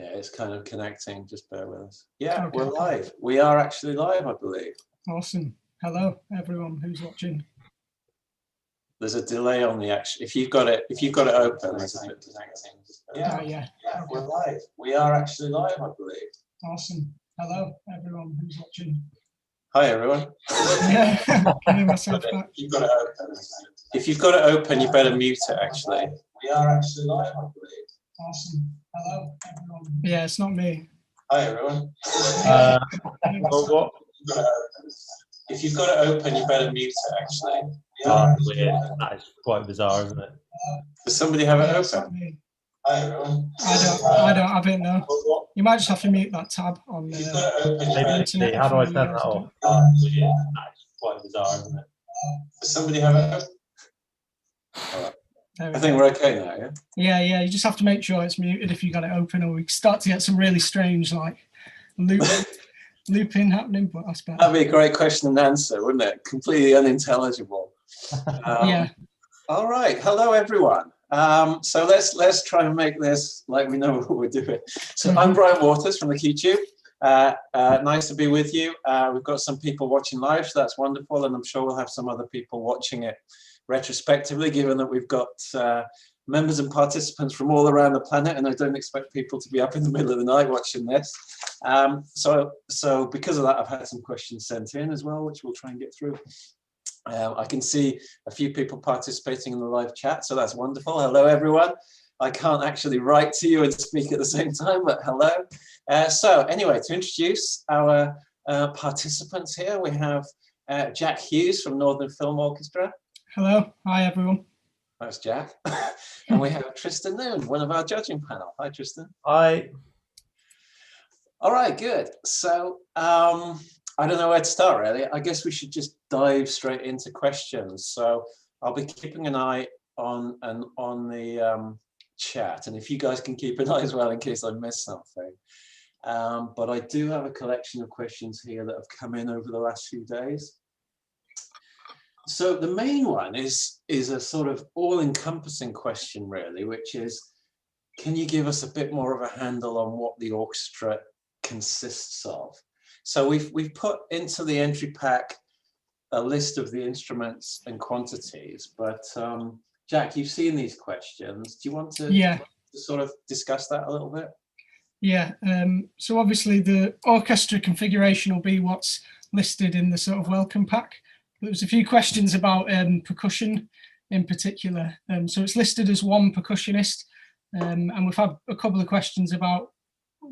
Yeah, it's kind of connecting. Just bear with us. Yeah, Okay. we're live. We are actually live, I believe. Awesome. Hello, everyone who's watching. There's a delay on the action. If you've got it open, there's a bit connecting. Yeah, Yeah. yeah, we're live. We are actually live, I believe. Awesome. Hello, everyone who's watching. Hi, everyone. Yeah, can hear myself back. You've got it open. If you've got it open, you better mute it, actually. We are actually live, I believe. Awesome. Hello, everyone. Yeah, it's not me. Hi, everyone. What? If you've got it open, you better mute it, actually. Weird. That is quite bizarre, isn't it? Does somebody have it Yeah, it's not open? me. Hi, everyone. I don't have it, no. You might just have to mute that tab on If you've got it open, you Maybe better let's see. How do I turn that off? Weird. That is quite bizarre, isn't it? Does somebody have it open? All right. I think we're okay now, yeah? Yeah, you just have to make sure it's muted if you got it open, or we start to get some really strange, like, looping happening, but that's better. That'd be a great question and answer, wouldn't it? Completely unintelligible. Yeah. All right. Hello, everyone. So let's try and make this like we know what we're doing. So I'm Bryan Waters from the QTube. Nice to be with you. We've got some people watching live, so that's wonderful, and I'm sure we'll have some other people watching it retrospectively, given that we've got members and participants from all around the planet, and I don't expect people to be up in the middle of the night watching this. So because of that, I've had some questions sent in as well, which we'll try and get through. I can see a few people participating in the live chat, so that's wonderful. Hello, everyone. I can't actually write to you and speak at the same time, but hello. So anyway, to introduce our participants here, we have Jack Hughes from Northern Film Orchestra. Hello. Hi, everyone. That's Jack. And we have Tristan Noon, one of our judging panel. Hi, Tristan. Hi. All right, good. So I don't know where to start, really. I guess we should just dive straight into questions. So I'll be keeping an eye on the chat, and if you guys can keep an eye as well in case I miss something. But I do have a collection of questions here that have come in over the last few days. So the main one is a sort of all-encompassing question, really, which is, can you give us a bit more of a handle on what the orchestra consists of? So we've put into the entry pack a list of the instruments and quantities, but Jack, you've seen these questions. Do you want to sort of discuss that a little bit? Yeah, so obviously the orchestra configuration will be what's listed in the sort of welcome pack. There was a few questions about percussion in particular. So it's listed as one percussionist, and we've had a couple of questions about,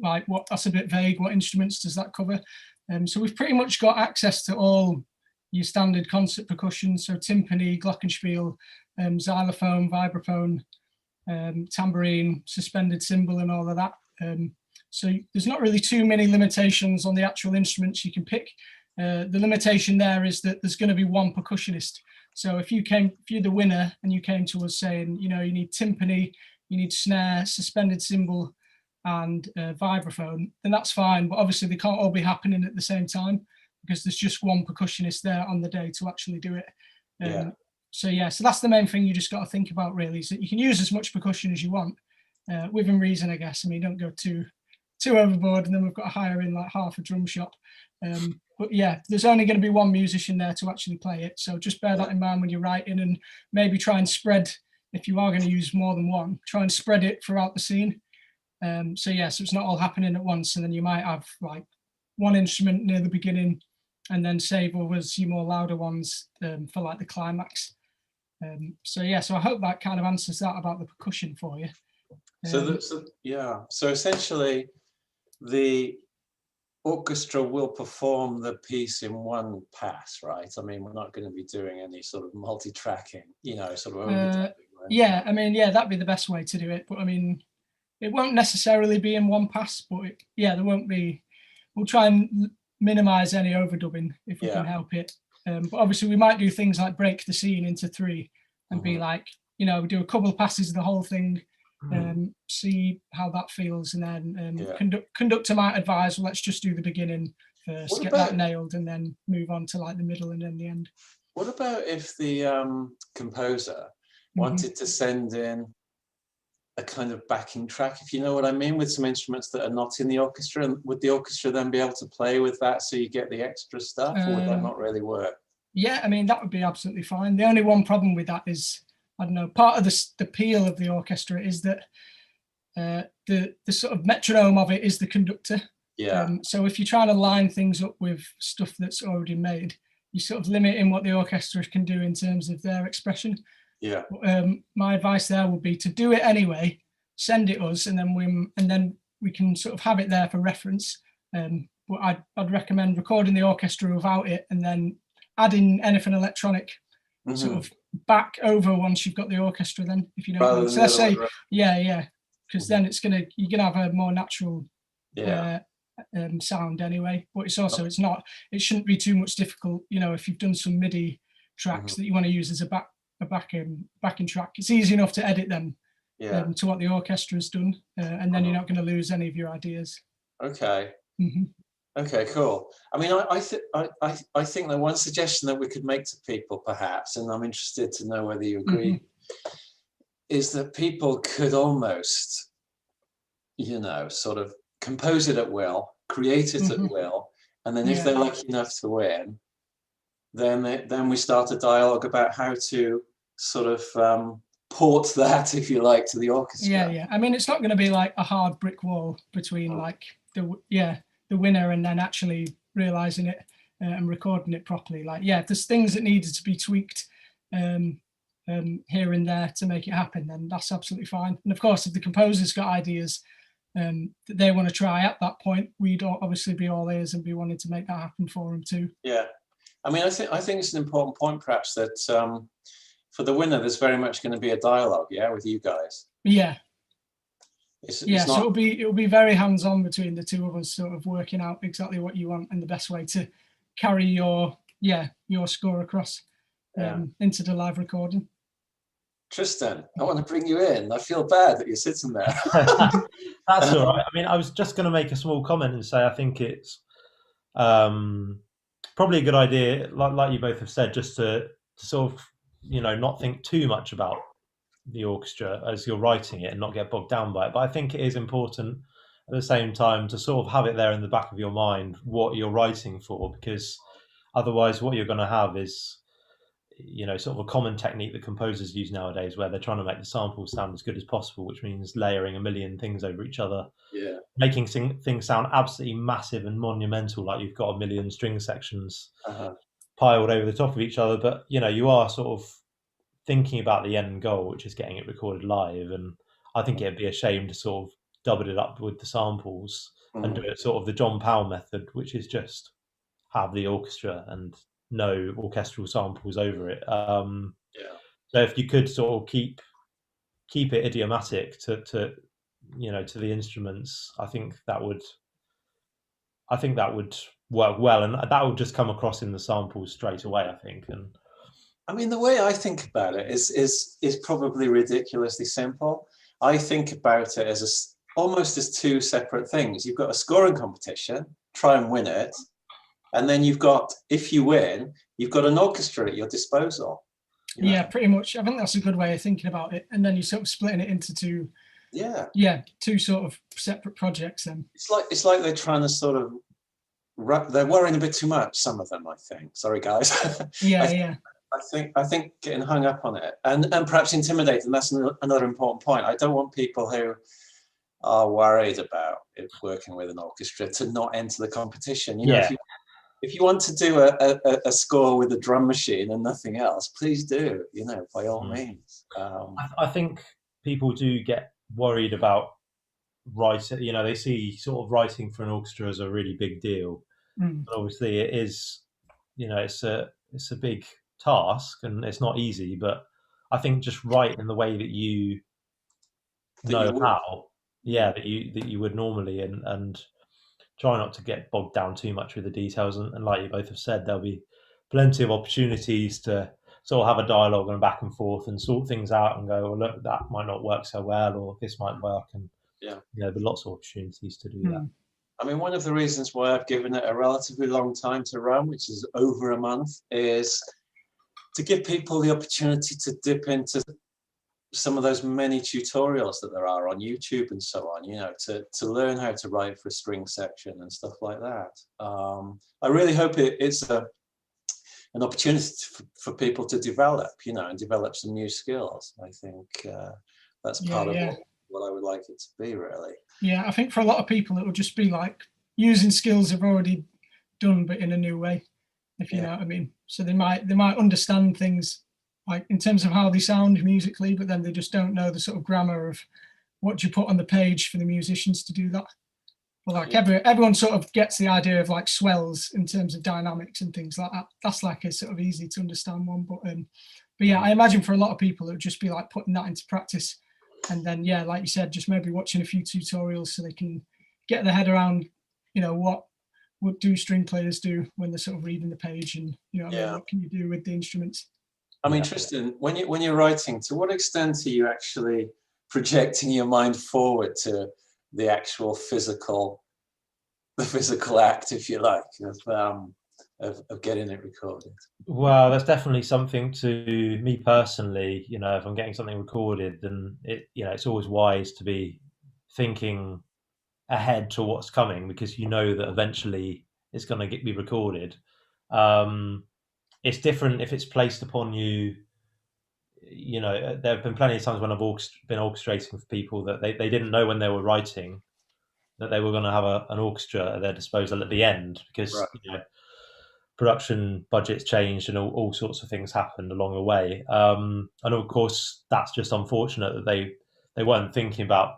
like, what, that's a bit vague, what instruments does that cover? So we've pretty much got access to all your standard concert percussion, so timpani, glockenspiel, xylophone, vibraphone, tambourine, suspended cymbal, and all of that. So there's not really too many limitations on the actual instruments you can pick. The limitation there is that there's going to be one percussionist. So if you're the winner and you came to us saying, you know, you need timpani, you need snare, suspended cymbal, and vibraphone, then that's fine. But obviously they can't all be happening at the same time because there's just one percussionist there on the day to actually do it. So that's the main thing you just got to think about, really, is that you can use as much percussion as you want, within reason, I guess. I mean, don't go too overboard, and then we've got to hire in like half a drum shop. But yeah, there's only going to be one musician there to actually play it. So just bear that in mind when you're writing, and maybe try and spread, if you are going to use more than one, try and spread it throughout the scene. So it's not all happening at once, and then you might have like one instrument near the beginning and then save others, your more louder ones, for like the climax. So I hope that kind of answers that about the percussion for you. So essentially the orchestra will perform the piece in one pass, right? I mean, we're not going to be doing any sort of multi-tracking, you know, sort of overdubbing, right? Yeah, I mean, that'd be the best way to do it. But I mean, it won't necessarily be in one pass, but there won't be. We'll try and minimize any overdubbing if we can help it. But obviously we might do things like break the scene into three and be like, you know, do a couple of passes of the whole thing, see how that feels, and then conductor might advise, well, let's just do the beginning first, get that nailed, and then move on to like the middle and then the end. What about if the composer wanted to send in a kind of backing track, if you know what I mean, with some instruments that are not in the orchestra? And would the orchestra then be able to play with that so you get the extra stuff, or would that not really work? Yeah, I mean, that would be absolutely fine. The only one problem with that is, I don't know, part of the appeal of the orchestra is that the sort of metronome of it is the conductor. Yeah. So if you're trying to line things up with stuff that's already made, you sort of limit in what the orchestra can do in terms of their expression. Yeah. My advice there would be to do it anyway, send it us, and then we can sort of have it there for reference. But I'd recommend recording the orchestra without it, and then adding anything electronic sort of back over once you've got the orchestra. Then, if you don't know, so let's say, because then you're gonna have a more natural sound anyway. But it's also it shouldn't be too much difficult. You know, if you've done some MIDI tracks that you want to use as a backing track, it's easy enough to edit them to what the orchestra has done, and then you're not going to lose any of your ideas. Okay. Okay, cool. I mean, I think that one suggestion that we could make to people, perhaps, and I'm interested to know whether you agree, is that people could almost, you know, sort of compose it at will, create it at will, and then if they're lucky enough to win, then we start a dialogue about how to sort of port that, if you like, to the orchestra. Yeah. I mean, it's not going to be like a hard brick wall between like the winner and then actually realizing it and recording it properly. Like, if there's things that needed to be tweaked here and there to make it happen, then that's absolutely fine. And of course, if the composer's got ideas that they want to try at that point, we'd obviously be all ears and be wanting to make that happen for them too. Yeah. I mean, I think it's an important point, perhaps, that for the winner, there's very much going to be a dialogue, with you guys. Yeah. It's so it'll be very hands-on between the two of us, sort of working out exactly what you want and the best way to carry your score across into the live recording. Tristan, I want to bring you in. I feel bad that you're sitting there. That's all right. I mean, I was just going to make a small comment and say I think it's probably a good idea, like you both have said, just to sort of, not think too much about the orchestra as you're writing it and not get bogged down by it. But I think it is important at the same time to sort of have it there in the back of your mind what you're writing for, because otherwise what you're going to have is sort of a common technique that composers use nowadays where they're trying to make the samples sound as good as possible, which means layering a million things over each other, making things sound absolutely massive and monumental, like you've got a million string sections piled over the top of each other. But you are sort of thinking about the end goal, which is getting it recorded live. And I think it'd be a shame to sort of double it up with the samples and do it sort of the John Powell method, which is just have the orchestra and no orchestral samples over it. So if you could sort of keep it idiomatic to the instruments, I think that would work well, and that would just come across in the samples straight away, I think. And I mean, the way I think about it is probably ridiculously simple. I think about it as almost as two separate things. You've got a scoring competition, try and win it. And then you've got, if you win, you've got an orchestra at your disposal. Yeah, pretty much. I think that's a good way of thinking about it. And then you're sort of splitting it into two. Two sort of separate projects. Then it's like they're trying to sort of they're worrying a bit too much. Some of them, I think. Sorry, guys. I think getting hung up on it and perhaps intimidated. That's another important point. I don't want people who are worried about it working with an orchestra to not enter the competition. If you want to do a score with a drum machine and nothing else, please do, by all means. I think people do get worried about writing, they see sort of writing for an orchestra as a really big deal. But obviously it is, it's a big task and it's not easy, but I think just write in the way that you that you would normally, and try not to get bogged down too much with the details. And like you both have said, there'll be plenty of opportunities to sort of have a dialogue and a back and forth and sort things out and go, well, look, that might not work so well, or this might work. And there'll be lots of opportunities to do that. I mean, one of the reasons why I've given it a relatively long time to run, which is over a month, is to give people the opportunity to dip into some of those many tutorials that there are on YouTube and so on, you know, to learn how to write for a string section and stuff like that. I really hope it's an opportunity for people to develop, you know, and develop some new skills. I think that's part of what I would like it to be, really. Yeah, I think for a lot of people, it will just be like using skills they've already done, but in a new way, if you know what I mean. So they might understand things like in terms of how they sound musically, but then they just don't know the sort of grammar of what you put on the page for the musicians to do that. But like everyone sort of gets the idea of like swells in terms of dynamics and things like that. That's like a sort of easy to understand one. But yeah, I imagine for a lot of people, it would just be like putting that into practice. And then, yeah, like you said, just maybe watching a few tutorials so they can get their head around, you know, what do string players do when they're sort of reading the page, and, you know, what can you do with the instruments? I mean, Tristan, when you're writing, to what extent are you actually projecting your mind forward to the actual physical act, if you like, of getting it recorded? Well, that's definitely something to me personally. You know, if I'm getting something recorded, then it's always wise to be thinking ahead to what's coming, because you know that eventually it's going to be recorded. It's different if it's placed upon you. You know, there have been plenty of times when I've been orchestrating for people that they didn't know when they were writing that they were going to have an orchestra at their disposal at the end, because you know, production budgets changed and all sorts of things happened along the way. And of course, that's just unfortunate that they weren't thinking about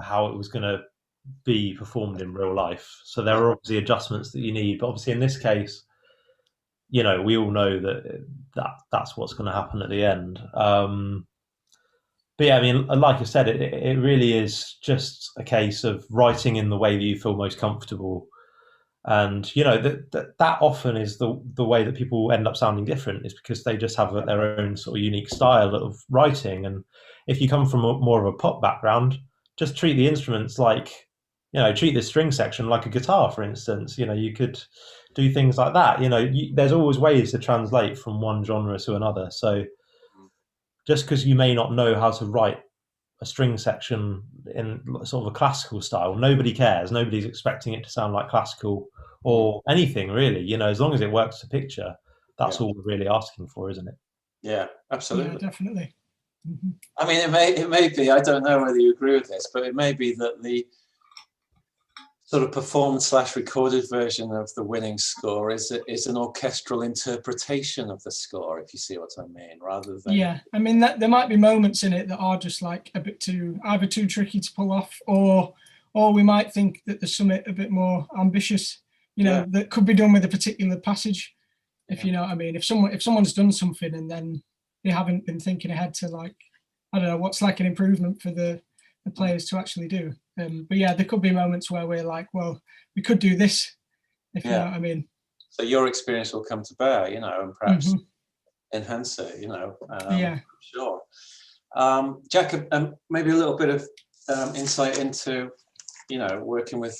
how it was going to be performed in real life. So there are obviously adjustments that you need, but obviously in this case, you know, we all know that's what's going to happen at the end. But yeah, I mean, like I said, it really is just a case of writing in the way that you feel most comfortable. And, you know, that often is the way that people end up sounding different, is because they just have their own sort of unique style of writing. And if you come from more of a pop background, just treat the instruments like, you know, treat the string section like a guitar, for instance. You know, you could do things like that. You know, there's always ways to translate from one genre to another. So just because you may not know how to write a string section in sort of a classical style, nobody cares. Nobody's expecting it to sound like classical or anything, really. You know, as long as it works to picture, that's all we're really asking for, isn't it? Yeah, absolutely. Yeah, definitely. Mm-hmm. I mean, it may be, I don't know whether you agree with this, but it may be that the sort of performed/recorded version of the winning score is an orchestral interpretation of the score, if you see what I mean, rather than... Yeah, I mean, there might be moments in it that are just like a bit either too tricky to pull off, or we might think that there's something a bit more ambitious, you know, that could be done with a particular passage, if you know what I mean. If someone's done something and then they haven't been thinking ahead to, like, I don't know, what's like an improvement for the players to actually do. But yeah, there could be moments where we're like, well, we could do this, if you know what I mean. So your experience will come to bear, you know, and perhaps enhance it, you know. Sure. Jack, maybe a little bit of insight into, you know, working with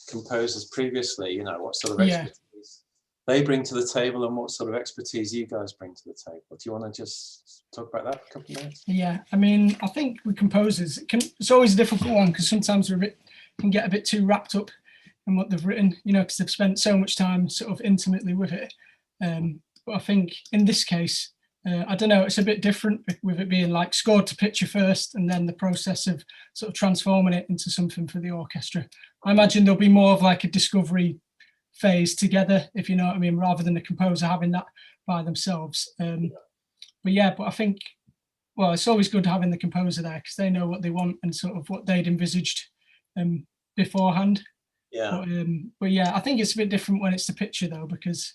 composers previously, you know, what sort of expertise they bring to the table and what sort of expertise you guys bring to the table. Do you want to just talk about that for a couple of minutes? Yeah, I mean, I think with composers, it's always a difficult one, because sometimes can get a bit too wrapped up in what they've written, you know, because they've spent so much time sort of intimately with it. But I think in this case, I don't know, it's a bit different with it being like scored to picture first, and then the process of sort of transforming it into something for the orchestra. I imagine there'll be more of like a discovery phase together, if you know what I mean, rather than the composer having that by themselves. But I think, well, it's always good having the composer there, because they know what they want and sort of what they'd envisaged beforehand. Yeah. But yeah, I think it's a bit different when it's the picture, though, because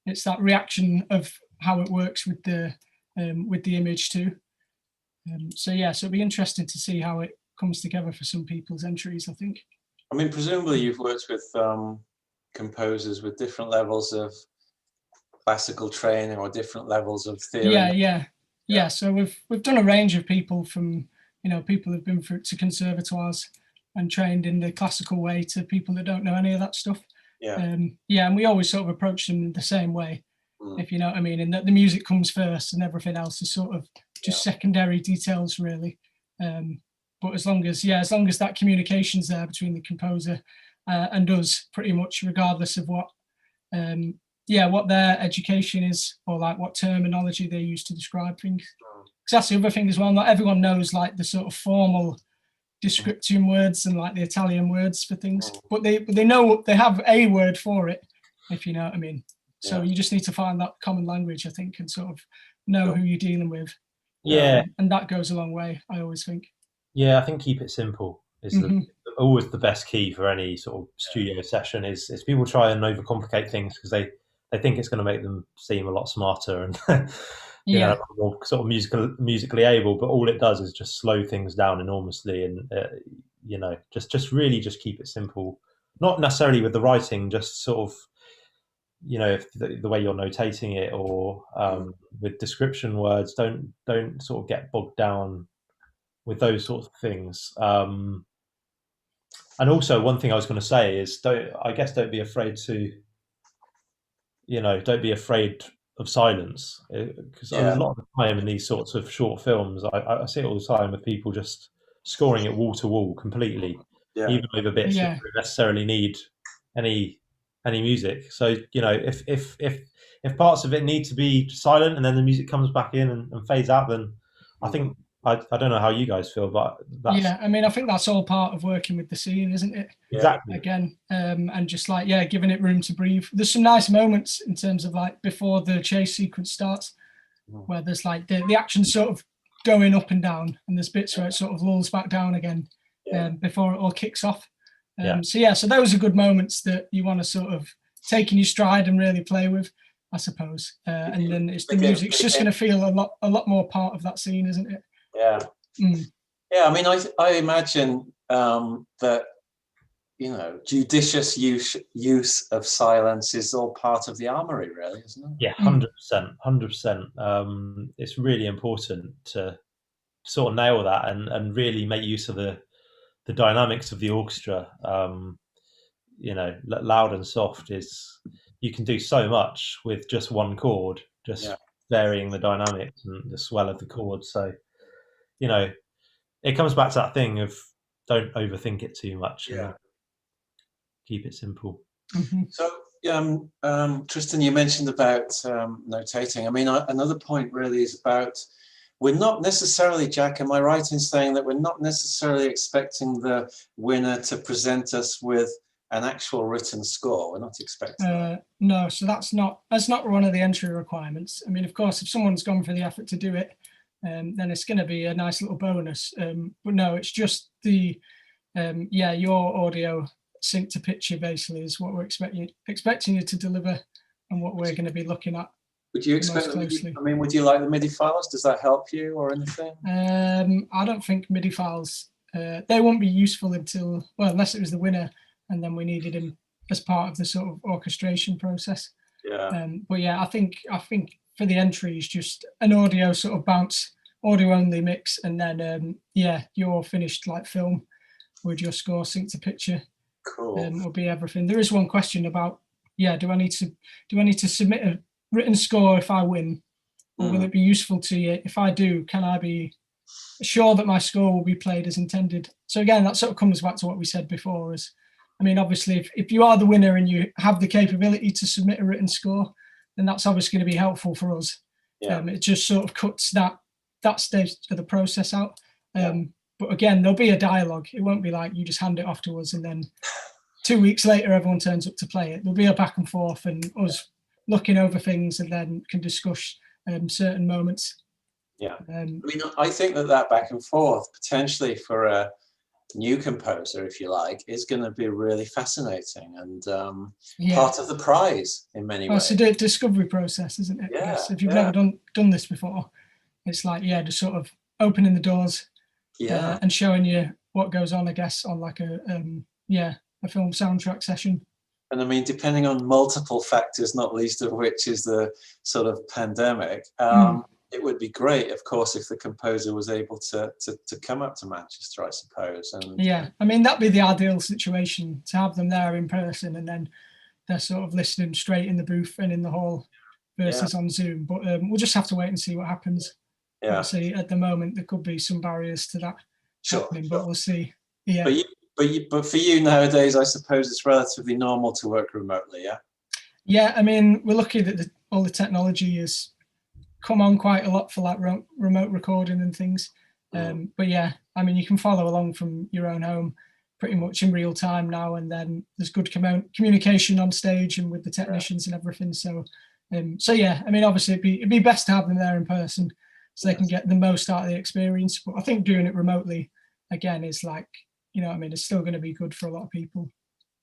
it's that reaction of how it works with the image too. So it'll be interesting to see how it comes together for some people's entries, I think. I mean, presumably you've worked with composers with different levels of classical training or different levels of theory. Yeah. So we've done a range of people, from, you know, people who've been to conservatoires and trained in the classical way, to people that don't know any of that stuff. And we always sort of approach them the same way, if you know what I mean, and that the music comes first and everything else is sort of just secondary details really. But as long as that communication's there between the composer and us, pretty much regardless of what their education is, or like what terminology they use to describe things. Because that's the other thing as well. Not everyone knows like the sort of formal description words and like the Italian words for things, but they know they have a word for it, if you know what I mean. So you just need to find that common language, I think, and sort of know who you're dealing with. And that goes a long way, I always think. Yeah, I think keep it simple is always the best key for any sort of studio session. Is people try and overcomplicate things because they think it's going to make them seem a lot smarter and you know, more sort of musically able, but all it does is just slow things down enormously. And you know, just really just keep it simple. Not necessarily with the writing, just sort of, you know, if the way you're notating it, or with description words, don't sort of get bogged down with those sorts of things. And also, one thing I was going to say is, don't be afraid to, you know, don't be afraid of silence, because a lot of the time in these sorts of short films, I see it all the time with people just scoring it wall to wall completely, even over bits that don't necessarily need any music. So, you know, if parts of it need to be silent and then the music comes back in and fades out, then I think I don't know how you guys feel, but I mean, I think that's all part of working with the scene, isn't it? Exactly. Again, and just like giving it room to breathe. There's some nice moments in terms of like before the chase sequence starts, where there's like the action sort of going up and down, and there's bits where it sort of lulls back down again before it all kicks off. So those are good moments that you want to sort of take in your stride and really play with, I suppose. And then the music's just going to feel a lot more part of that scene, isn't it? I mean, I imagine that, you know, judicious use of silence is all part of the armory, really, isn't it? Yeah, 100%. It's really important to sort of nail that and really make use of the dynamics of the orchestra. You know, loud and soft you can do so much with just one chord, just varying the dynamics and the swell of the chord. So, you know, it comes back to that thing of don't overthink it too much. And keep it simple. So, Tristan, you mentioned about notating. I mean, another point really is about, we're not necessarily, Jack, am I right in saying that we're not necessarily expecting the winner to present us with an actual written score? We're not expecting that. No, so that's not one of the entry requirements. I mean, of course, if someone's gone for the effort to do it, then it's going to be a nice little bonus. But no, it's just the your audio sync to picture basically is what we're expecting you to deliver, and what we're going to be looking at. Would you expect closely? I mean, would you like the MIDI files? Does that help you or anything? I don't think MIDI files, they won't be useful unless it was the winner, and then we needed him as part of the sort of orchestration process. But I think for the entries, just an audio sort of bounce, audio only mix, and then your finished like film with your score sync to picture. Cool. Will be everything. There is one question about do I need to submit a written score if I win, or will it be useful to you if I do? Can I be sure that my score will be played as intended? So again, that sort of comes back to what we said before. I mean, obviously, if you are the winner and you have the capability to submit a written score, then that's obviously going to be helpful for us. It just sort of cuts that stage of the process out. But again, there'll be a dialogue. It won't be like you just hand it off to us and then 2 weeks later everyone turns up to play it. There'll be a back and forth and us looking over things, and then can discuss certain moments. I mean, I think that back and forth potentially for a new composer, if you like, is going to be really fascinating and part of the prize in many ways. It's a discovery process, isn't it? If you've never done this before, it's like just sort of opening the doors and showing you what goes on, I guess, on like a film soundtrack session. And I mean, depending on multiple factors, not least of which is the sort of pandemic, it would be great, of course, if the composer was able to come up to Manchester, I suppose. And I mean, that'd be the ideal situation, to have them there in person, and then they're sort of listening straight in the booth and in the hall versus on Zoom. But we'll just have to wait and see what happens. Yeah. Obviously, at the moment, there could be some barriers to that happening, but Sure. we'll see. Yeah. But for you nowadays, I suppose it's relatively normal to work remotely, yeah? Yeah, I mean, we're lucky that all the technology has come on quite a lot for like remote recording and things. But yeah, I mean, you can follow along from your own home pretty much in real time now, and then there's good communication on stage and with the technicians and everything. So yeah, I mean, obviously it'd be best to have them there in person so they can get the most out of the experience. But I think doing it remotely again is like, you know what I mean, it's still going to be good for a lot of people.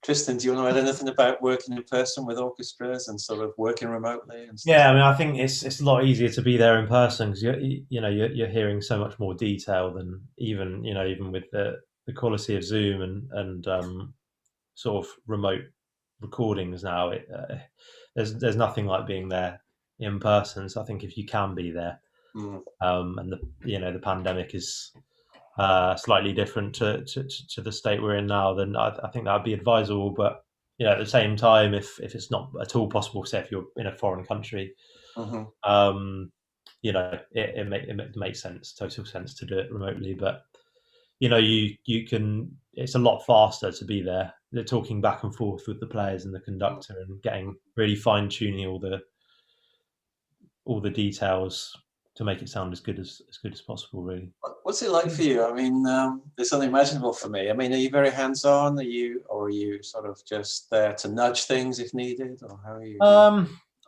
Tristan, do you want to add anything about working in person with orchestras and sort of working remotely and stuff? Yeah, I mean, I think it's a lot easier to be there in person because you're hearing so much more detail than even with the quality of Zoom and sort of remote recordings now. There's nothing like being there in person. So I think if you can be there, and the pandemic is slightly different to the state we're in now, then I think that would be advisable. But at the same time, if it's not at all possible, say if you're in a foreign country, it makes total sense to do it remotely. But you can. It's a lot faster to be there. They're talking back and forth with the players and the conductor and getting really fine tuning all the details to make it sound as good as possible, really. What's it like for you? I mean, it's unimaginable for me. I mean, are you very hands-on? Are you sort of just there to nudge things if needed, or how are you?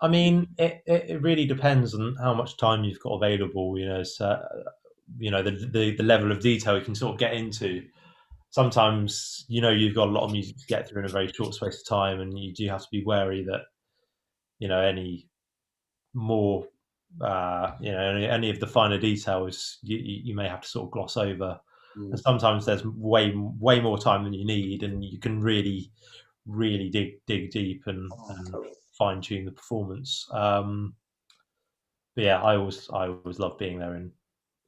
I mean, it really depends on how much time you've got available. So, the level of detail you can sort of get into. Sometimes, you've got a lot of music to get through in a very short space of time, and you do have to be wary that, any more, any of the finer details you may have to sort of gloss over. And sometimes there's way more time than you need, and you can really, really dig deep and fine tune the performance. But yeah, I always love being there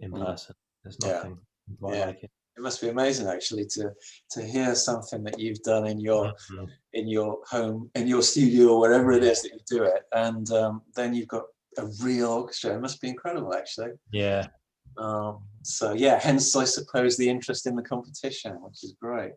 in person. There's nothing quite like it. It must be amazing actually to hear something that you've done in your home, in your studio, or wherever it is that you do it, and then you've got a real orchestra. It must be incredible actually. Yeah. So yeah, hence I suppose the interest in the competition, which is great.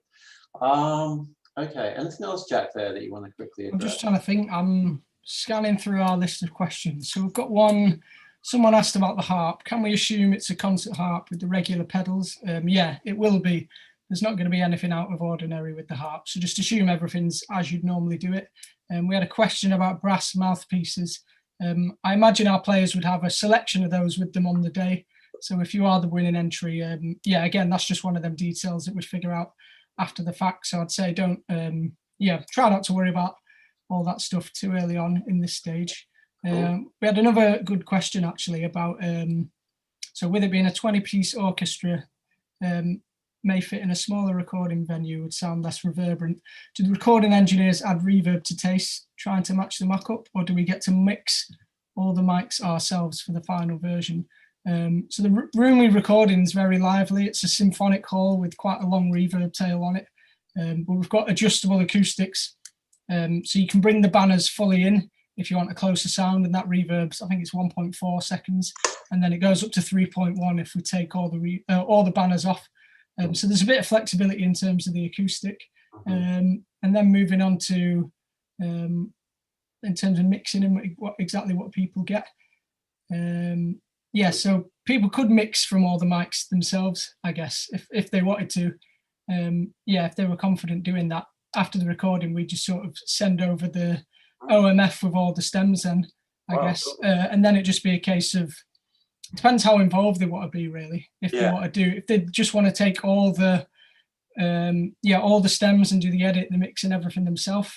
Okay, anything else, Jack, there that you want to quickly address? I'm just trying to think. I'm scanning through our list of questions. So we've got one. Someone asked about the harp. Can we assume it's a concert harp with the regular pedals? Yeah, it will be. There's not going to be anything out of ordinary with the harp. So just assume everything's as you'd normally do it. We had a question about brass mouthpieces. I imagine our players would have a selection of those with them on the day. So if you are the winning entry, yeah, again, that's just one of them details that we figure out after the fact. So I'd say try not to worry about all that stuff too early on in this stage. We had another good question actually about, so with it being a 20-piece orchestra, may fit in a smaller recording venue, would sound less reverberant. Do the recording engineers add reverb to taste, trying to match the mock-up, or do we get to mix all the mics ourselves for the final version? So the room we recording is very lively. It's a symphonic hall with quite a long reverb tail on it, but we've got adjustable acoustics, so you can bring the banners fully in if you want a closer sound, and that reverbs, I think it's 1.4 seconds, and then it goes up to 3.1 if we take all the banners off. So there's a bit of flexibility in terms of the acoustic. And then moving on to, in terms of mixing and exactly what people get. Yeah, so people could mix from all the mics themselves, I guess, if they wanted to. Yeah, if they were confident doing that. After the recording, we just sort of send over the OMF with all the stems then, I guess. And then it'd just be a case of, depends how involved they want to be, really. If they just want to take all the stems and do the edit, the mix and everything themselves.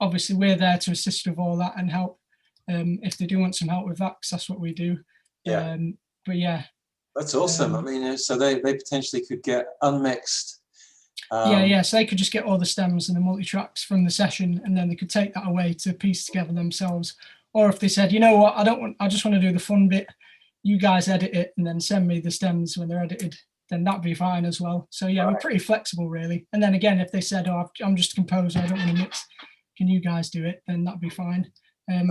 Obviously we're there to assist with all that and help if they do want some help with that, because that's what we do. But yeah, that's awesome. I mean, so they potentially could get unmixed. So they could just get all the stems and the multi-tracks from the session, and then they could take that away to piece together themselves. Or if they said, you know what, I just want to do the fun bit, you guys edit it and then send me the stems when they're edited, then that'd be fine as well. So yeah, we're pretty flexible, really. And then again, if they said, oh, I'm just a composer, I don't want to mix, can you guys do it, then that'd be fine.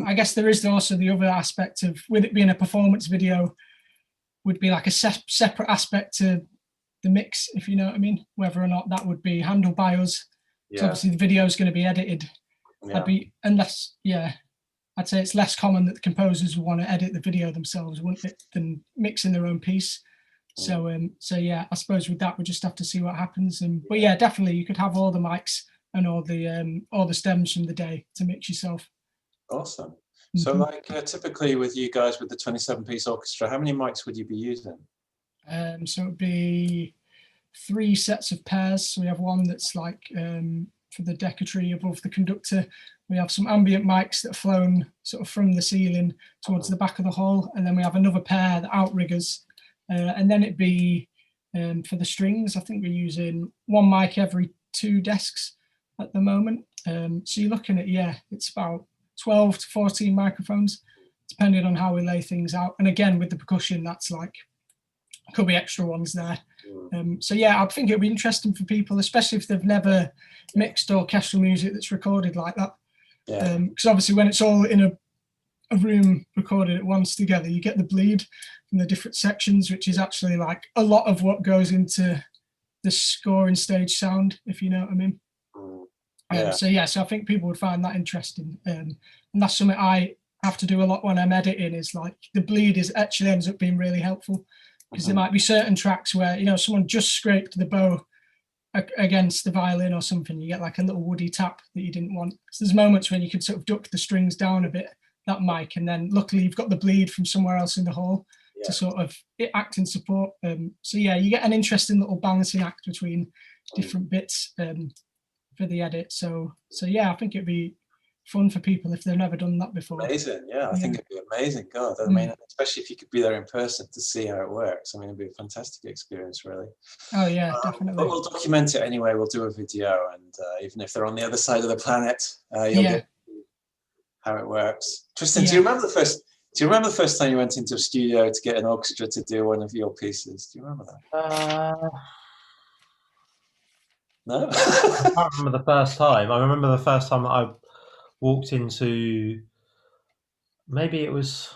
I guess there is also the other aspect of, with it being a performance video, would be like a separate aspect to the mix, if you know what I mean, whether or not that would be handled by us. So obviously the video is going to be edited. I'd say it's less common that the composers would want to edit the video themselves, wouldn't it, than mixing their own piece. So yeah, I suppose with that we just have to see what happens. But yeah, definitely you could have all the mics and all the stems from the day to mix yourself. Awesome. So like typically with you guys with the 27-piece orchestra, how many mics would you be using? So it would be 3 sets of pairs. So we have one that's like for the decatry above the conductor. We have some ambient mics that are flown sort of from the ceiling towards the back of the hall. And then we have another pair that outriggers. And then it'd be for the strings, I think we're using 1 mic every 2 desks at the moment. So you're looking at, it's about 12 to 14 microphones, depending on how we lay things out. And again, with the percussion, that's like, could be extra ones there. So yeah, I think it'll be interesting for people, especially if they've never mixed orchestral music that's recorded like that. Because obviously when it's all in a room recorded at once together, you get the bleed from the different sections, which is actually like a lot of what goes into the scoring stage sound, if you know what I mean. So I think people would find that interesting. And that's something I have to do a lot when I'm editing, is like the bleed actually ends up being really helpful, because there might be certain tracks where, you know, someone just scraped the bow against the violin or something, you get like a little woody tap that you didn't want. So there's moments when you can sort of duck the strings down a bit, that mic, and then luckily you've got the bleed from somewhere else in the hall to sort of act in support. So yeah, you get an interesting little balancing act between different bits for the edit. So yeah, I think it'd be fun for people if they've never done that before. Amazing, yeah, I think it'd be amazing. God, I mean, especially if you could be there in person to see how it works. I mean, it'd be a fantastic experience, really. Oh yeah, definitely. But we'll document it anyway. We'll do a video, and even if they're on the other side of the planet, you'll get how it works. Tristan, do you remember the first time you went into a studio to get an orchestra to do one of your pieces? Do you remember that? No. I can't remember the first time. I remember the first time that I walked into, maybe it was,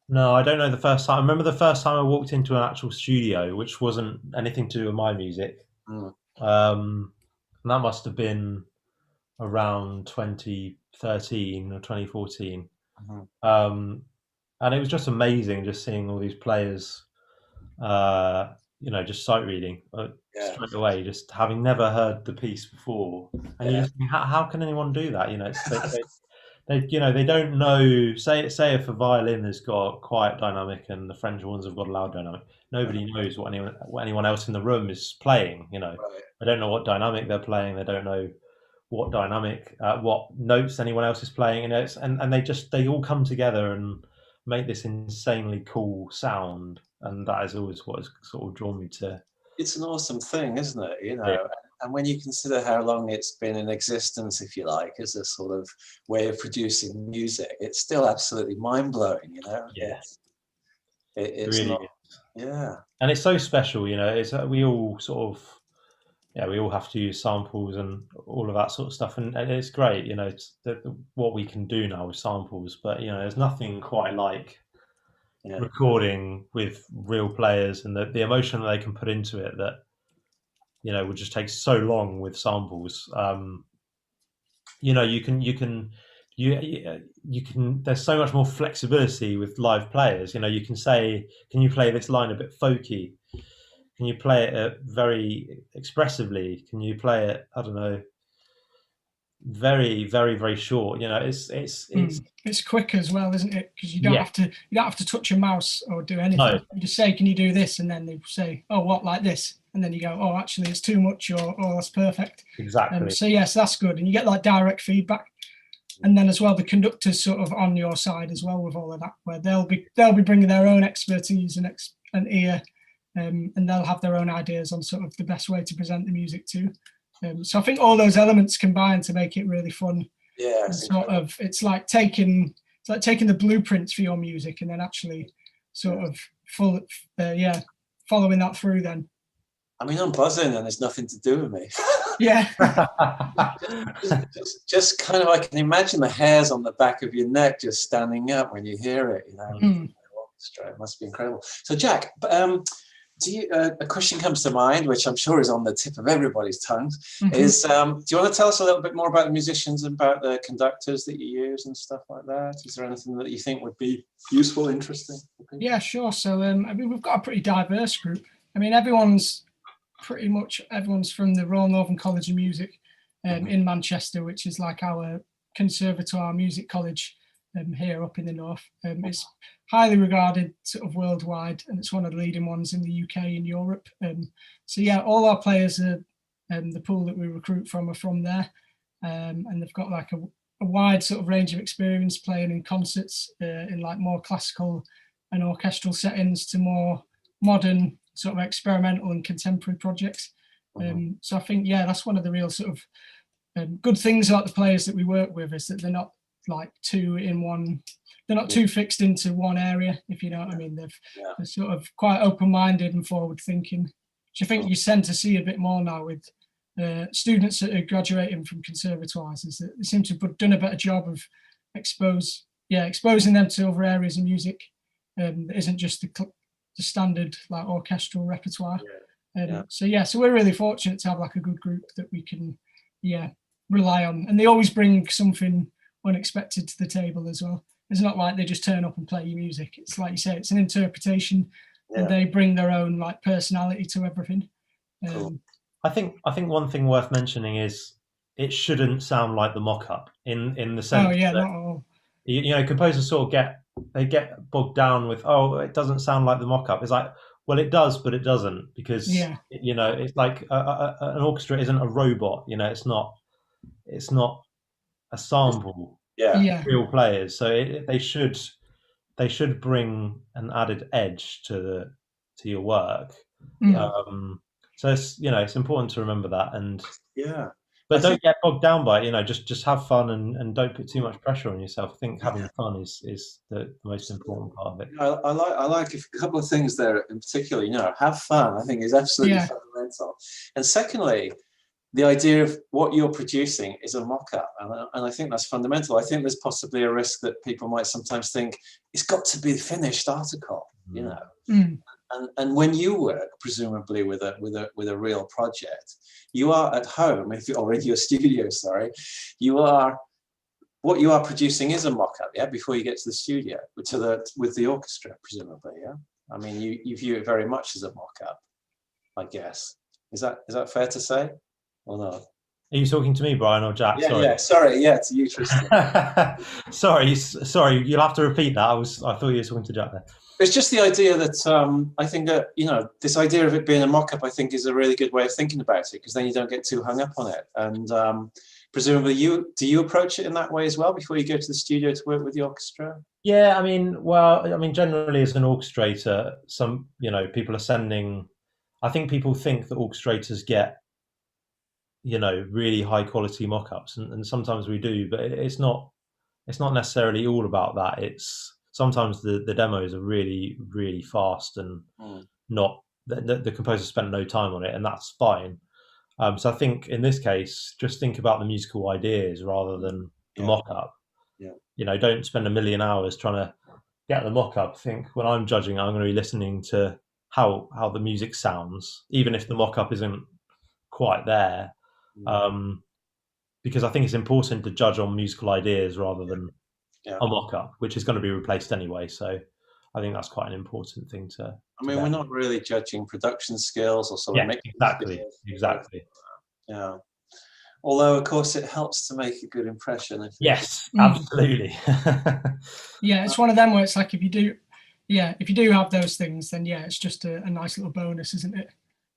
no, I don't know the first time. I remember the first time I walked into an actual studio, which wasn't anything to do with my music. And that must have been around 2013 or 2014. And it was just amazing just seeing all these players, you know, just sight reading straight away, just having never heard the piece before. And you just think, how can anyone do that? You know, they you know, they don't know. Say if a violin has got quiet dynamic and the French ones have got a loud dynamic, nobody knows what anyone else in the room is playing. You know, they don't know what dynamic they're playing. They don't know what dynamic, what notes anyone else is playing. You know, and they all come together and make this insanely cool sound. And that is always what has sort of drawn me to. It's an awesome thing, isn't it? You know, and when you consider how long it's been in existence, if you like, as a sort of way of producing music, it's still absolutely mind-blowing. You know, it's really not, and it's so special. You know, it's we all sort of, we all have to use samples and all of that sort of stuff, and it's great. You know, it's what we can do now with samples, but you know, there's nothing quite like recording with real players and the emotion that they can put into it that, you know, would just take so long with samples. You know, you can there's so much more flexibility with live players. You know, you can say, can you play this line a bit folky? Can you play it very expressively? Can you play it, I don't know, very, very, very short? You know, it's quick as well, isn't it? Because you don't have to touch your mouse or do anything. No. You just say, can you do this? And then they say, oh, what, like this? And then you go, oh, actually it's too much, or oh, that's perfect. Exactly. So yes, that's good. And you get like direct feedback. And then as well, the conductor's sort of on your side as well with all of that, where they'll be bringing their own expertise and ear, and they'll have their own ideas on sort of the best way to present the music too. So I think all those elements combine to make it really fun. Yeah, it's like taking the blueprints for your music and then actually sort of following that through. Then, I mean, I'm buzzing and there's nothing to do with me. Yeah. just kind of, I can imagine the hairs on the back of your neck just standing up when you hear it. You know, orchestra. It must be incredible. So Jack, do you, a question comes to mind, which I'm sure is on the tip of everybody's tongues, is do you want to tell us a little bit more about the musicians and about the conductors that you use and stuff like that? Is there anything that you think would be useful, interesting? Yeah, sure. So I mean, we've got a pretty diverse group. I mean, everyone's from the Royal Northern College of Music in Manchester, which is like our conservatoire music college here up in the north. It's highly regarded sort of worldwide, and it's one of the leading ones in the UK and Europe. So yeah, all our players are the pool that we recruit from are from there, and they've got like a wide sort of range of experience playing in concerts in like more classical and orchestral settings to more modern sort of experimental and contemporary projects. So I think, yeah, that's one of the real sort of good things about the players that we work with, is that they're not like they're not too fixed into one area, if you know what I mean. They're sort of quite open-minded and forward-thinking, which I think you tend to see a bit more now with students that are graduating from conservatoires, is that they seem to have done a better job of exposing them to other areas of music that isn't just the standard like orchestral repertoire. So we're really fortunate to have like a good group that we can rely on, and they always bring something unexpected to the table as well. It's not like they just turn up and play your music. It's like you say, it's an interpretation, and they bring their own like personality to everything. Cool. I think one thing worth mentioning is it shouldn't sound like the mock-up in the sense that, not at all. You know, composers sort of get bogged down with, it doesn't sound like the mock-up. It's like, well, it does, but it doesn't, because you know, it's like an orchestra isn't a robot. You know, it's not a sample. Real players. So they should bring an added edge to your work. So it's important to remember that, and but don't get bogged down by it. You know, just have fun and don't put too much pressure on yourself. I think having fun is the most important part of it. I like a couple of things there in particular. You know, have fun, I think, is absolutely fundamental. And secondly, the idea of what you're producing is a mock-up, and I think that's fundamental. I think there's possibly a risk that people might sometimes think it's got to be the finished article, you know. And when you work, presumably with a real project, you are at home, or in your studio, what you are producing is a mock-up, before you get to the studio, with the orchestra, presumably, I mean, you view it very much as a mock-up, I guess. Is that fair to say, or not? Are you talking to me, Brian, or Jack? Sorry, to you, Tristan. sorry, you'll have to repeat that. I thought you were talking to Jack there. It's just the idea that I think that, you know, this idea of it being a mock-up, I think, is a really good way of thinking about it, because then you don't get too hung up on it. And presumably, do you approach it in that way as well before you go to the studio to work with the orchestra? Yeah, I mean, generally as an orchestrator, people are sending. I think people think that orchestrators get, you know, really high quality mock-ups, and sometimes we do, but it's not necessarily all about that. It's sometimes the demos are really, really fast and not the composer spent no time on it, and that's fine. So I think in this case, just think about the musical ideas rather than the mock-up. You know, don't spend a million hours trying to get the mock-up. Think, when I'm judging, I'm going to be listening to how the music sounds, even if the mock-up isn't quite there. Because I think it's important to judge on musical ideas rather than a mock-up, which is going to be replaced anyway. So I think that's quite an important thing to. I mean, we're not really judging production skills or sort of mixing skills. Exactly. Yeah. Although, of course, it helps to make a good impression. Yes, absolutely. It's one of them where it's like if you do have those things, then it's just a nice little bonus, isn't it?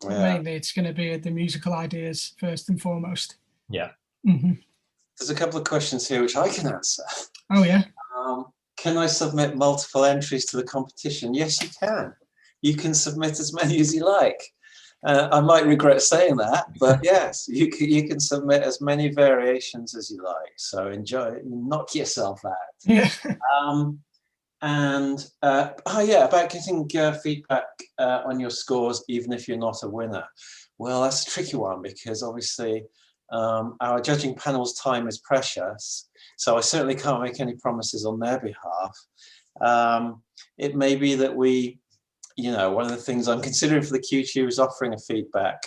Mainly, it's going to be the musical ideas first and foremost. Yeah. There's a couple of questions here which I can answer. Oh yeah. Can I submit multiple entries to the competition? Yes, you can. You can submit as many as you like. I might regret saying that, but yes, you can submit as many variations as you like. So enjoy, knock yourself out. Yeah. About getting feedback on your scores, even if you're not a winner. Well, that's a tricky one, because obviously our judging panel's time is precious. So I certainly can't make any promises on their behalf. It may be that we, one of the things I'm considering for the QTube is offering a feedback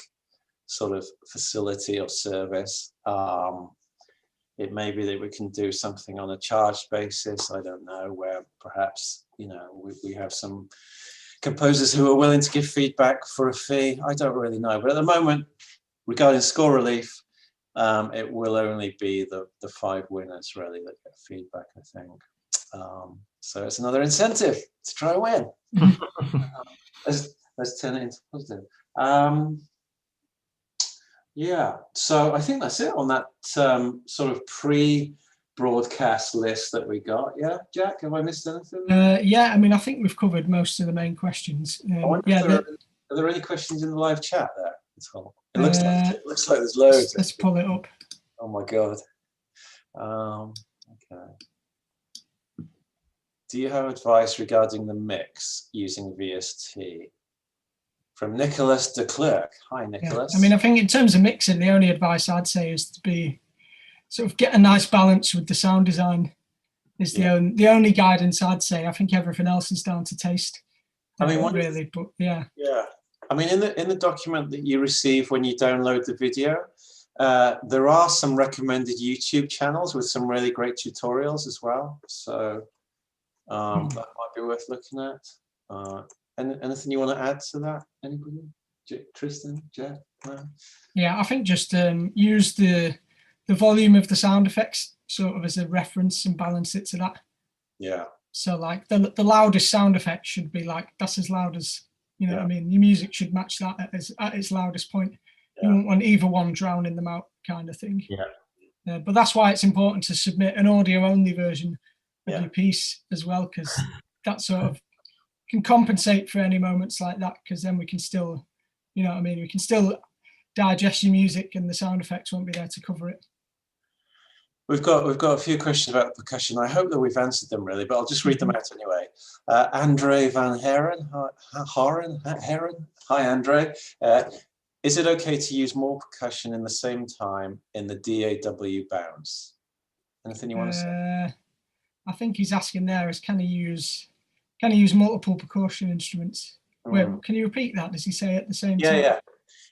sort of facility or service. It may be that we can do something on a charged basis. I don't know, where perhaps, we have some composers who are willing to give feedback for a fee. I don't really know. But at the moment, regarding score relief, it will only be the 5 winners really that get feedback, I think. So it's another incentive to try and win. Let's turn it into positive. Yeah, so I think that's it on that sort of pre-broadcast list that we got. Yeah, Jack, have I missed anything? Yeah, I mean, I think we've covered most of the main questions. Are there any questions in the live chat there at all? It looks like there's loads. Let's pull it up. Oh my God. Okay. Do you have advice regarding the mix using VST? From Nicholas de Klerk. Hi, Nicholas. Yeah. I mean, I think in terms of mixing, the only advice I'd say is to be sort of get a nice balance with the sound design. Is the only guidance I'd say. I think everything else is down to taste. I mean, really, but yeah. Yeah. I mean, in the document that you receive when you download the video, there are some recommended YouTube channels with some really great tutorials as well. So that might be worth looking at. Anything you want to add to that? Anybody? Tristan, Jeff? No? Yeah, I think just use the volume of the sound effects sort of as a reference and balance it to that. Yeah. So like the loudest sound effect should be like, that's as loud as, what I mean? Your music should match that at its loudest point. You don't want either one drowning them out kind of thing. Yeah. But that's why it's important to submit an audio only version of your piece as well, because that sort of can compensate for any moments like that, because then we can still, we can still digest your music and the sound effects won't be there to cover it. We've got a few questions about percussion. I hope that we've answered them really, but I'll just read them out anyway. Andre Van Haren. Hi, Andre. Is it okay to use more percussion in the same time in the DAW bounce? Anything you want to say? I think he's asking there is can he use multiple percussion instruments? Wait, can you repeat that? Does he say at the same time?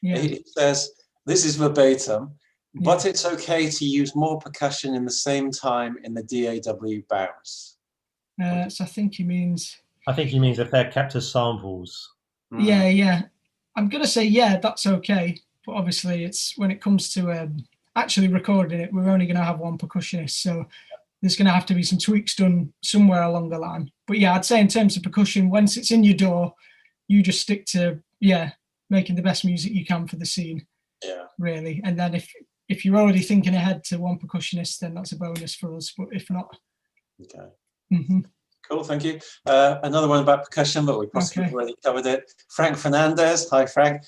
Yeah. He says, this is verbatim, but it's okay to use more percussion in the same time in the DAW bounce. So I think he means if they're kept as samples. Yeah. I'm going to say, that's okay. But obviously it's when it comes to actually recording it, we're only going to have one percussionist. So there's going to have to be some tweaks done somewhere along the line. But yeah, I'd say in terms of percussion, once it's in your DAW, you just stick to, making the best music you can for the scene. Yeah. Really. And then if you're already thinking ahead to one percussionist, then that's a bonus for us. But if not. Okay. Mm-hmm. Cool, thank you. Another one about percussion, but we possibly already covered it. Frank Fernandez. Hi, Frank.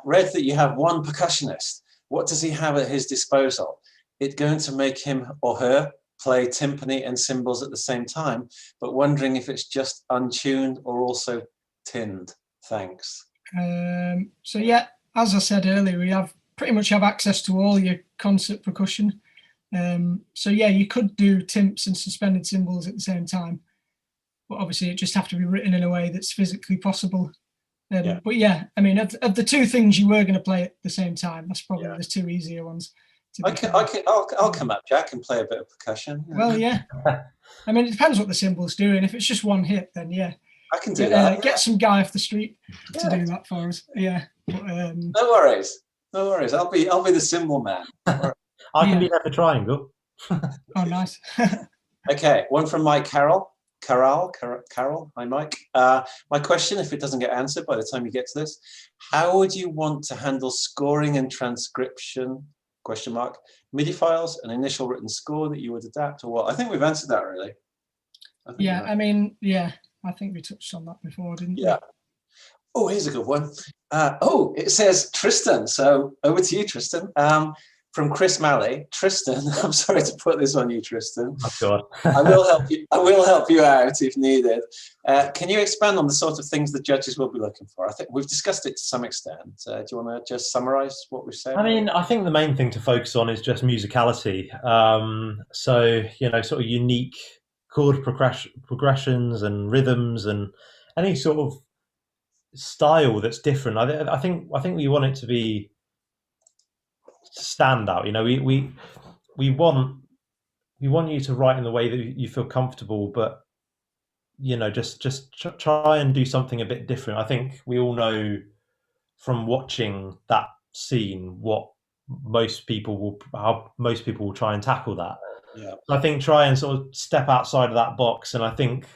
Read that you have one percussionist. What does he have at his disposal? It's going to make him or her play timpani and cymbals at the same time, but wondering if it's just untuned or also tinned. Thanks. So yeah, as I said earlier, we pretty much have access to all your concert percussion. So yeah, you could do timps and suspended cymbals at the same time, but obviously it just have to be written in a way that's physically possible. But yeah, I mean, of the two things you were going to play at the same time, that's probably the two easier ones. I'll come up, Jack, and play a bit of percussion. Well, yeah. I mean, it depends what the cymbal's doing. If it's just one hit, then I can do that. Get some guy off the street to do that for us. Yeah. But, no worries. I'll be the cymbal man. I can be there for triangle. Oh, nice. Okay, one from Mike Carroll. Carol. Hi, Mike. My question, if it doesn't get answered by the time you get to this, how would you want to handle scoring and transcription? ? MIDI files, an initial written score that you would adapt, or what? I think we've answered that really. I think we touched on that before, didn't we? Yeah. Oh, here's a good one. It says Tristan. So over to you, Tristan. from Chris Malley. Tristan, I'm sorry to put this on you, Tristan. Oh God. I will help you out if needed. Can you expand on the sort of things the judges will be looking for? I think we've discussed it to some extent. Do you want to just summarize what we've said? I mean, I think the main thing to focus on is just musicality. So, you know, sort of unique chord progressions and rhythms and any sort of style that's different. I think we want it to be stand out. You know, we want you to write in the way that you feel comfortable, but you know, just try and do something a bit different. I think we all know from watching that scene how most people will try and tackle that. Yeah. So I think try and sort of step outside of that box, and I think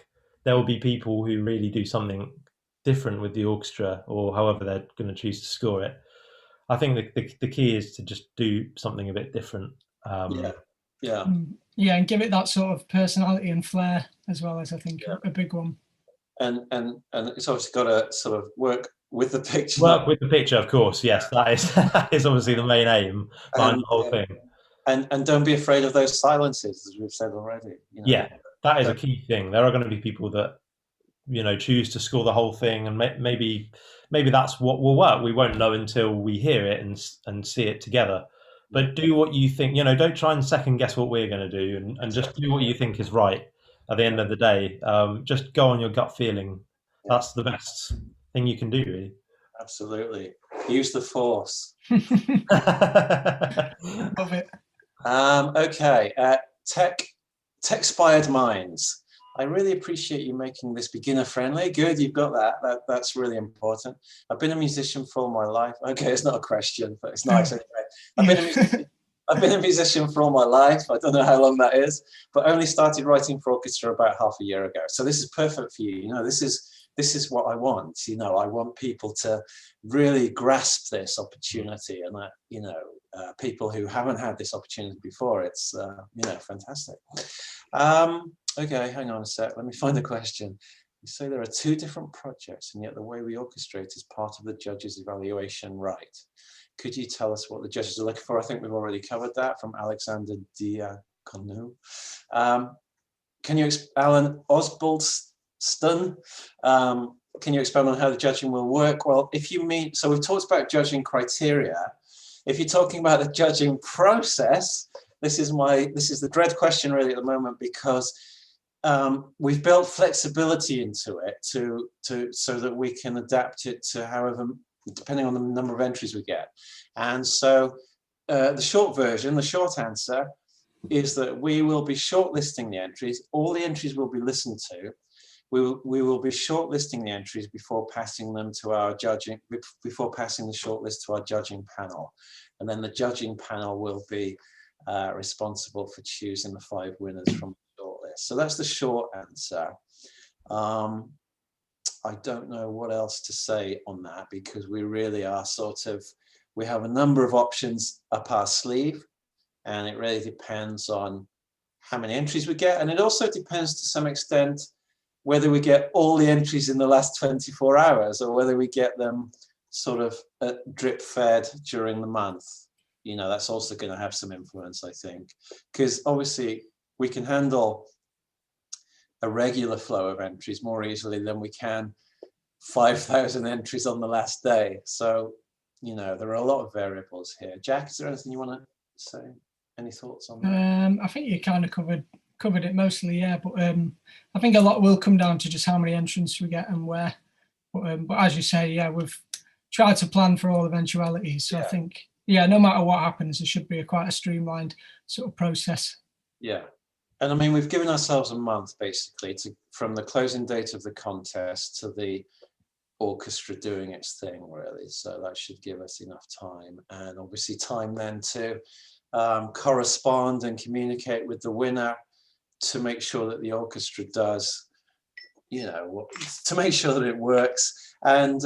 there will be people who really do something different with the orchestra, or however they're going to choose to score it. I think the key is to just do something a bit different. Yeah, and give it that sort of personality and flair as well, as I think a big one. And it's obviously got to sort of work with the picture. Work with the picture, of course. Yes, that is obviously the main aim behind the whole thing. And don't be afraid of those silences, as we've said already. You know? Yeah, that is a key thing. There are going to be people that, you know, choose to score the whole thing, and maybe that's what will work. We won't know until we hear it and see it together. But do what you think. You know, don't try and second guess what we're going to do, and just do what you think is right. At the end of the day, just go on your gut feeling. That's the best thing you can do, really. Absolutely. Use the force. Love it. Okay. Tech-inspired minds. I really appreciate you making this beginner friendly. Good, you've got that. That's really important. I've been a musician for all my life. Okay, it's not a question, but it's nice anyway. I've been a musician for all my life. I don't know how long that is, but only started writing for orchestra about half a year ago. So this is perfect for you. You know, this is what I want. You know, I want people to really grasp this opportunity, and that, you know, people who haven't had this opportunity before, it's you know, fantastic. Okay, hang on a sec. Let me find the question. You say there are two different projects, and yet the way we orchestrate is part of the judge's evaluation, right? Could you tell us what the judges are looking for? I think we've already covered that from Alexander Diaconou. Can you, Alan Osbaldstone, can you expand on how the judging will work? Well, if you mean, so we've talked about judging criteria. If you're talking about the judging process, this is the dread question really at the moment, because we've built flexibility into it so that we can adapt it to however, depending on the number of entries we get. And so the short version, the short answer is that we will be shortlisting the entries. All the entries will be listened to. We will be shortlisting the entries before passing them to our judging, before passing the shortlist to our judging panel. And then the judging panel will be responsible for choosing the 5 winners from the shortlist. So that's the short answer. I don't know what else to say on that, because we really are we have a number of options up our sleeve, and it really depends on how many entries we get. And it also depends to some extent whether we get all the entries in the last 24 hours or whether we get them sort of drip fed during the month. You know, that's also going to have some influence, I think, because obviously we can handle a regular flow of entries more easily than we can 5,000 entries on the last day. So, you know, there are a lot of variables here. Jack, is there anything you want to say? Any thoughts on that? I think you kind of covered it mostly, yeah. But I think a lot will come down to just how many entrants we get and where. But as you say, yeah, we've tried to plan for all eventualities. So yeah. I think, yeah, no matter what happens, it should be quite a streamlined sort of process. Yeah. And I mean, we've given ourselves a month basically from the closing date of the contest to the orchestra doing its thing, really. So that should give us enough time, and obviously time then to correspond and communicate with the winner to make sure that the orchestra does, you know, to make sure that it works. And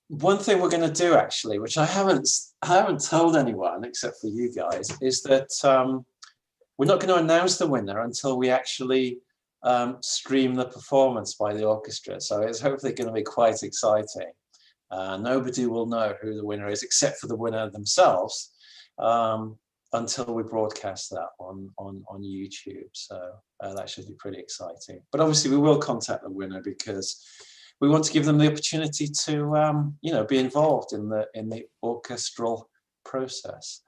one thing we're going to do actually, which I haven't told anyone except for you guys, is that we're not going to announce the winner until we actually stream the performance by the orchestra. So it's hopefully going to be quite exciting. Nobody will know who the winner is except for the winner themselves. until we broadcast that on YouTube. So that should be pretty exciting. But obviously we will contact the winner because we want to give them the opportunity to be involved in the orchestral process.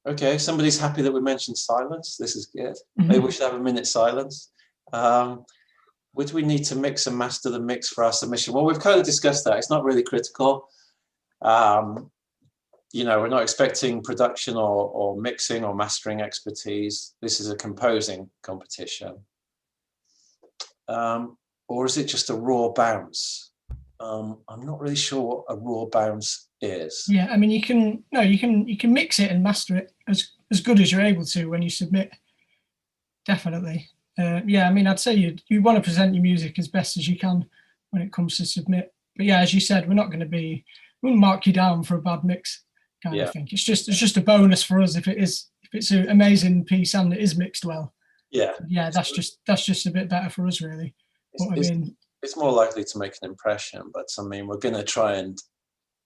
Okay, somebody's happy that we mentioned silence. This is good. Maybe we should have a minute silence. Would we need to mix and master the mix for our submission? Well, we've kind of discussed that. It's not really critical. We're not expecting production or mixing or mastering expertise. This is a composing competition. Or is it just a raw bounce? I'm not really sure what a raw bounce is. Yeah, I mean, you can mix it and master it as good as you're able to when you submit. Definitely. Yeah, I mean, I'd say you want to present your music as best as you can when it comes to submit. But yeah, as you said, we wouldn't mark you down for a bad mix kind of thing. It's just a bonus for us if it's an amazing piece and it is mixed well. Yeah. Yeah, that's just a bit better for us, really. It's more likely to make an impression, but I mean, we're going to try and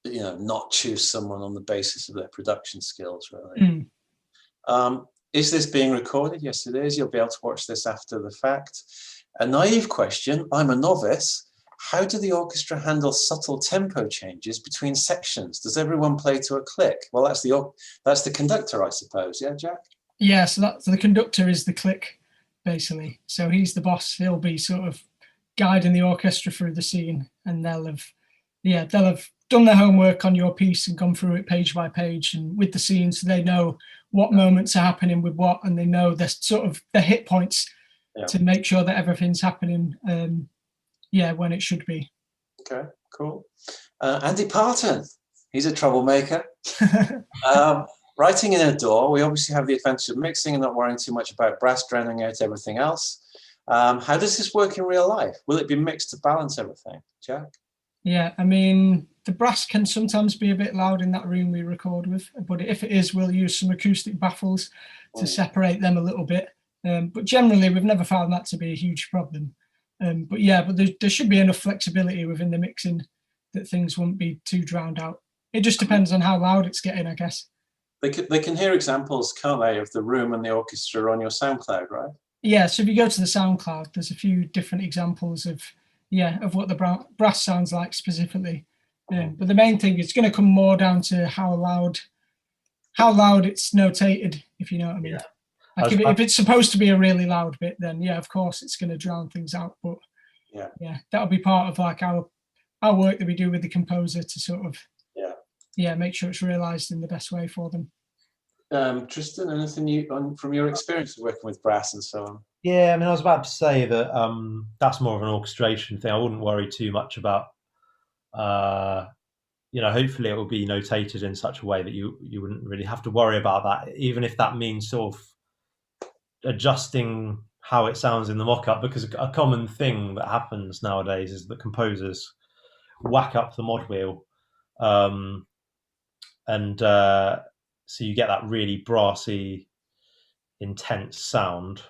not choose someone on the basis of their production skills, really. Is this being recorded? Yes, it is. You'll be able to watch this after the fact. A naive question. I'm a novice. How do the orchestra handle subtle tempo changes between sections? Does everyone play to a click? Well, that's the conductor, I suppose. Yeah, Jack? Yeah, so the conductor is the click, basically. So he's the boss. He'll be sort of guiding the orchestra through the scene, and they'll have done their homework on your piece and gone through it page by page and with the scene, so they know what moments are happening with what, and they know the hit points to make sure that everything's happening when it should be. Okay, cool. Andy Parton, he's a troublemaker. Writing in a DAW, we obviously have the advantage of mixing and not worrying too much about brass drowning out everything else. How does this work in real life? Will it be mixed to balance everything? Jack? Yeah, I mean, the brass can sometimes be a bit loud in that room we record with, but if it is, we'll use some acoustic baffles to separate them a little bit. But generally, we've never found that to be a huge problem. But there should be enough flexibility within the mixing that things won't be too drowned out. It just depends on how loud it's getting, I guess. They can hear examples, can't they, of the room and the orchestra on your SoundCloud, right? Yeah, so if you go to the SoundCloud, there's a few different examples of what the brass sounds like specifically. But the main thing is going to come more down to how loud it's notated, if you know what I mean. Yeah. Like if it's supposed to be a really loud bit, then of course it's going to drown things out. But that'll be part of like our work that we do with the composer to sort of make sure it's realised in the best way for them. Tristan, anything from your experience of working with brass and so on? Yeah, I mean, I was about to say that that's more of an orchestration thing. I wouldn't worry too much about, hopefully it will be notated in such a way that you wouldn't really have to worry about that, even if that means sort of adjusting how it sounds in the mock-up, because a common thing that happens nowadays is that composers whack up the mod wheel, so you get that really brassy, intense sound,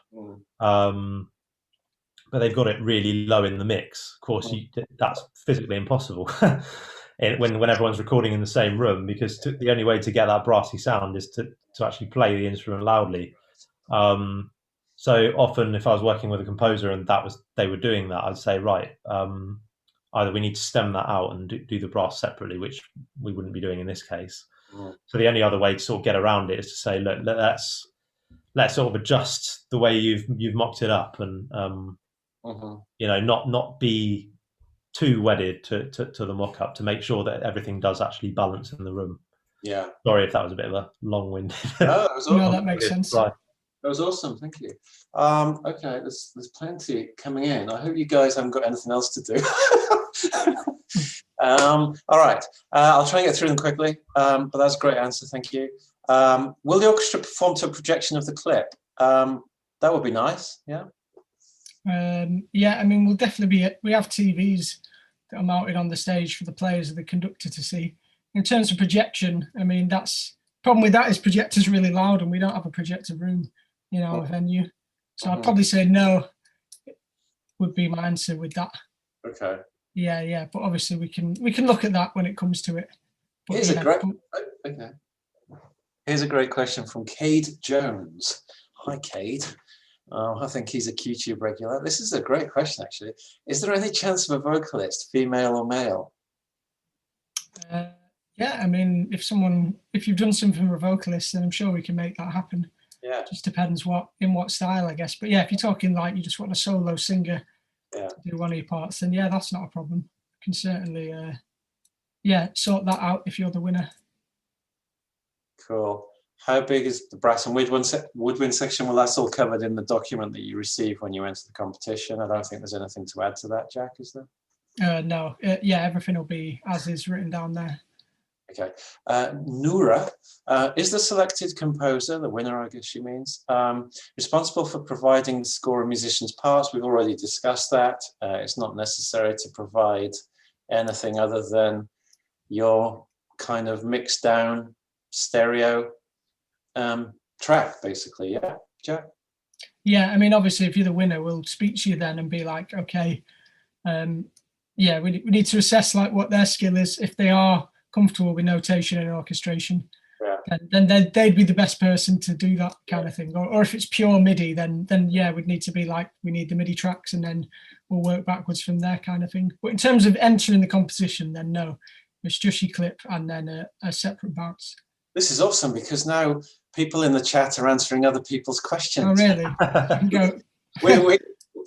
but they've got it really low in the mix. Of course, that's physically impossible when everyone's recording in the same room, because the only way to get that brassy sound is to actually play the instrument loudly. So often, if I was working with a composer and they were doing that, I'd say, right, either we need to stem that out and do the brass separately, which we wouldn't be doing in this case. So the only other way to sort of get around it is to say, look, let's sort of adjust the way you've mocked it up, and not be too wedded to the mock-up, to make sure that everything does actually balance in the room. Yeah. Sorry if that was a bit of a long-winded. No, that makes sense. Right. That was awesome, thank you. Okay, there's plenty coming in. I hope you guys haven't got anything else to do. All right, I'll try and get through them quickly, but that's a great answer, thank you. Will the orchestra perform to a projection of the clip? That would be nice, yeah? I mean, we'll definitely we have TVs that are mounted on the stage for the players and the conductor to see. In terms of projection, I mean, problem with that is projector's really loud and we don't have a projector room in our venue. So I'd probably say no would be my answer with that. Okay. Yeah, but obviously we can look at that when it comes to it. But Here's a great. Okay. Here's a great question from Cade Jones. Hi, Cade. I think he's a QTube regular. This is a great question, actually. Is there any chance of a vocalist, female or male? Yeah, I mean, if you've done something with a vocalist, then I'm sure we can make that happen. Yeah. Just depends in what style, I guess. But yeah, if you're talking like you just want a solo singer to do one of your parts, then yeah, that's not a problem. You can certainly, sort that out if you're the winner. Cool. How big is the brass and woodwind section? Well, that's all covered in the document that you receive when you enter the competition. I don't think there's anything to add to that, Jack, is there? No, yeah, everything will be as is written down there. Okay. Noura, is the selected composer, the winner, I guess she means, responsible for providing the score and musicians' parts? We've already discussed that. It's not necessary to provide anything other than your kind of mixed down stereo track, basically. Yeah, Jack? Yeah, I mean, obviously, if you're the winner, we'll speak to you then and be like, okay, yeah, we need to assess like what their skill is. If they are comfortable with notation and orchestration, then they'd be the best person to do that kind of thing. Or if it's pure MIDI, then yeah, we'd need to be like, we need the MIDI tracks, and then we'll work backwards from there, kind of thing. But in terms of entering the competition, then no, it's just your clip and then a separate bounce. This is awesome because now people in the chat are answering other people's questions. Oh, really? You can go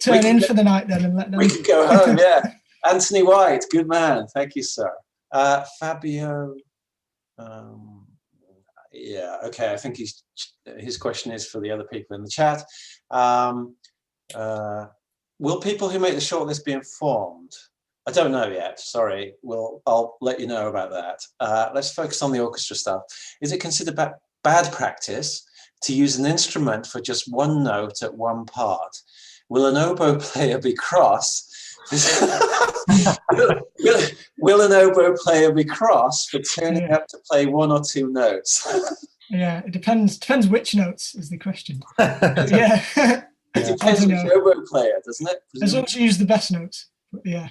turn in for the night then and let them. We can go home, yeah. Anthony White, good man. Thank you, sir. Fabio, yeah, okay. I think his question is for the other people in the chat. Will people who make the shortlist be informed? I don't know yet, sorry. I'll let you know about that. Let's focus on the orchestra stuff. Is it considered bad practice to use an instrument for just one note at one part? Will an oboe player be cross? will an oboe player be cross for turning up to play one or two notes? Yeah, it depends which notes is the question. Yeah. It depends which oboe player, doesn't it? As long as you use the best notes. But yeah,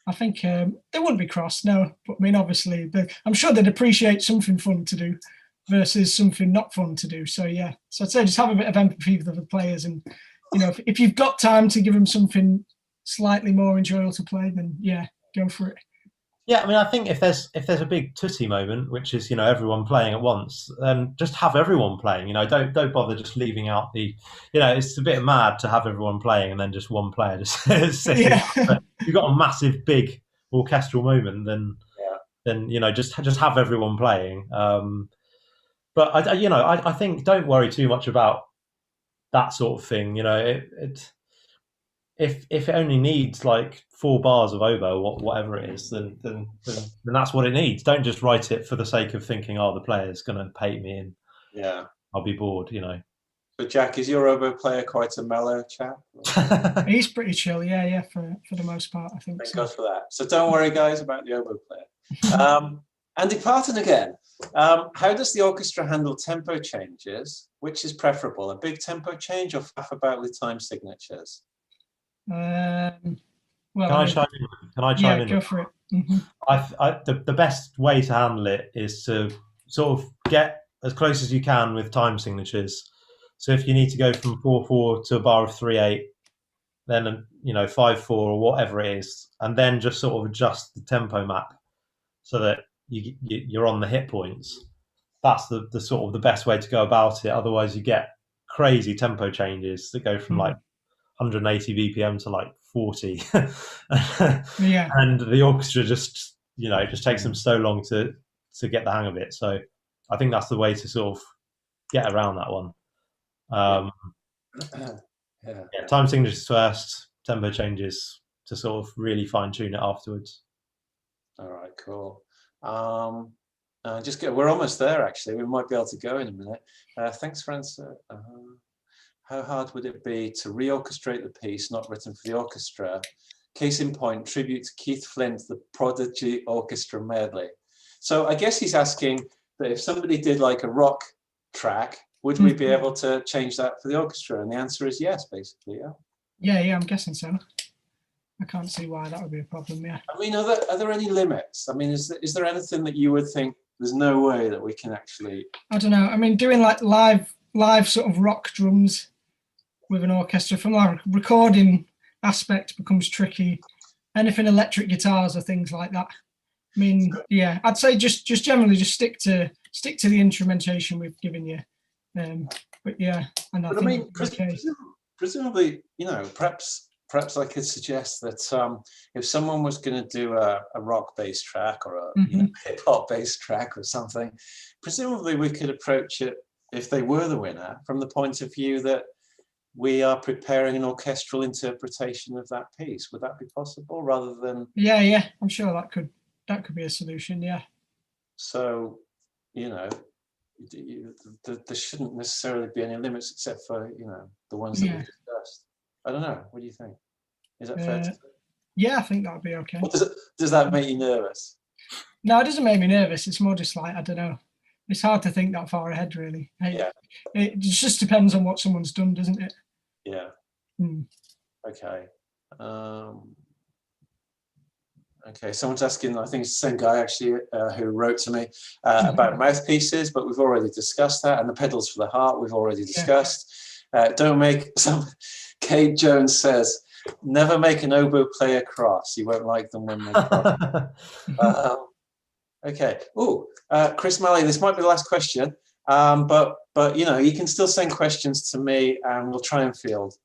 I think they wouldn't be cross, no. But I mean, obviously, I'm sure they'd appreciate something fun to do versus something not fun to do. So yeah, so I'd say just have a bit of empathy for the players, and you know, if you've got time to give them something slightly more enjoyable to play, then yeah, go for it. Yeah, I mean, I think if there's a big tutty moment, which is, you know, everyone playing at once, then just have everyone playing. You know, don't bother just leaving out the, you know, it's a bit mad to have everyone playing and then just one player just sitting. Yeah. But if you've got a massive big orchestral moment, then you know, just have everyone playing. But I think don't worry too much about that sort of thing. You know, if it only needs like 4 bars of oboe or whatever it is, then that's what it needs. Don't just write it for the sake of thinking, oh, the player's going to hate me and I'll be bored, you know. But Jack, is your oboe player quite a mellow chap? He's pretty chill, yeah, for the most part, I think. Thank God for that. So don't worry, guys, about the oboe player. Andy Parton again. How does the orchestra handle tempo changes? Which is preferable, a big tempo change or faff about with time signatures? Well, Can I chime in? Go for it. Mm-hmm. The best way to handle it is to sort of get as close as you can with time signatures. So if you need to go from 4/4 to a bar of 3/8, then 5/4 or whatever it is, and then just sort of adjust the tempo map so that you're on the hit points. That's the sort of the best way to go about it. Otherwise, you get crazy tempo changes that go from like 180 BPM to like 40. Yeah. And the orchestra just takes them so long to get the hang of it. So I think that's the way to sort of get around that one. Time signatures first, tempo changes to sort of really fine tune it afterwards. All right, cool. We're almost there actually. We might be able to go in a minute. Thanks for answer. How hard would it be to reorchestrate the piece not written for the orchestra? Case in point, tribute to Keith Flint, the Prodigy Orchestra medley. So I guess he's asking that if somebody did like a rock track, would we be able to change that for the orchestra? And the answer is yes, basically, yeah. Yeah, I'm guessing so. I can't see why that would be a problem, yeah. I mean, are there any limits? I mean, is there anything that you would think there's no way that we can actually. I don't know. I mean, doing like live sort of rock drums with an orchestra from a recording aspect becomes tricky. Anything electric guitars or things like that. I mean, yeah, I'd say just generally just stick to the instrumentation we've given you. But yeah, and I mean, okay. Presumably, you know, perhaps I could suggest that if someone was going to do a rock-based track or a you know, hip-hop-based track or something, presumably we could approach it, if they were the winner, from the point of view that we are preparing an orchestral interpretation of that piece. Would that be possible, rather than? Yeah, I'm sure that could be a solution. Yeah. So, you know, there shouldn't necessarily be any limits except for, you know, the ones that we discussed. I don't know. What do you think? Is that fair to say? Yeah, I think that would be okay. Does that make you nervous? No, it doesn't make me nervous. It's more just like, I don't know. It's hard to think that far ahead, really. It just depends on what someone's done, doesn't it? Yeah. Okay. Okay, someone's asking, I think it's the same guy actually who wrote to me about Mouthpieces, but we've already discussed that, and the pedals for the heart we've already discussed. Don't make some. Kate Jones says, never make an oboe player cross. You won't like them when they cross. Okay. Oh, Chris Malley, this might be the last question, but you know, you can still send questions to me, and we'll try and field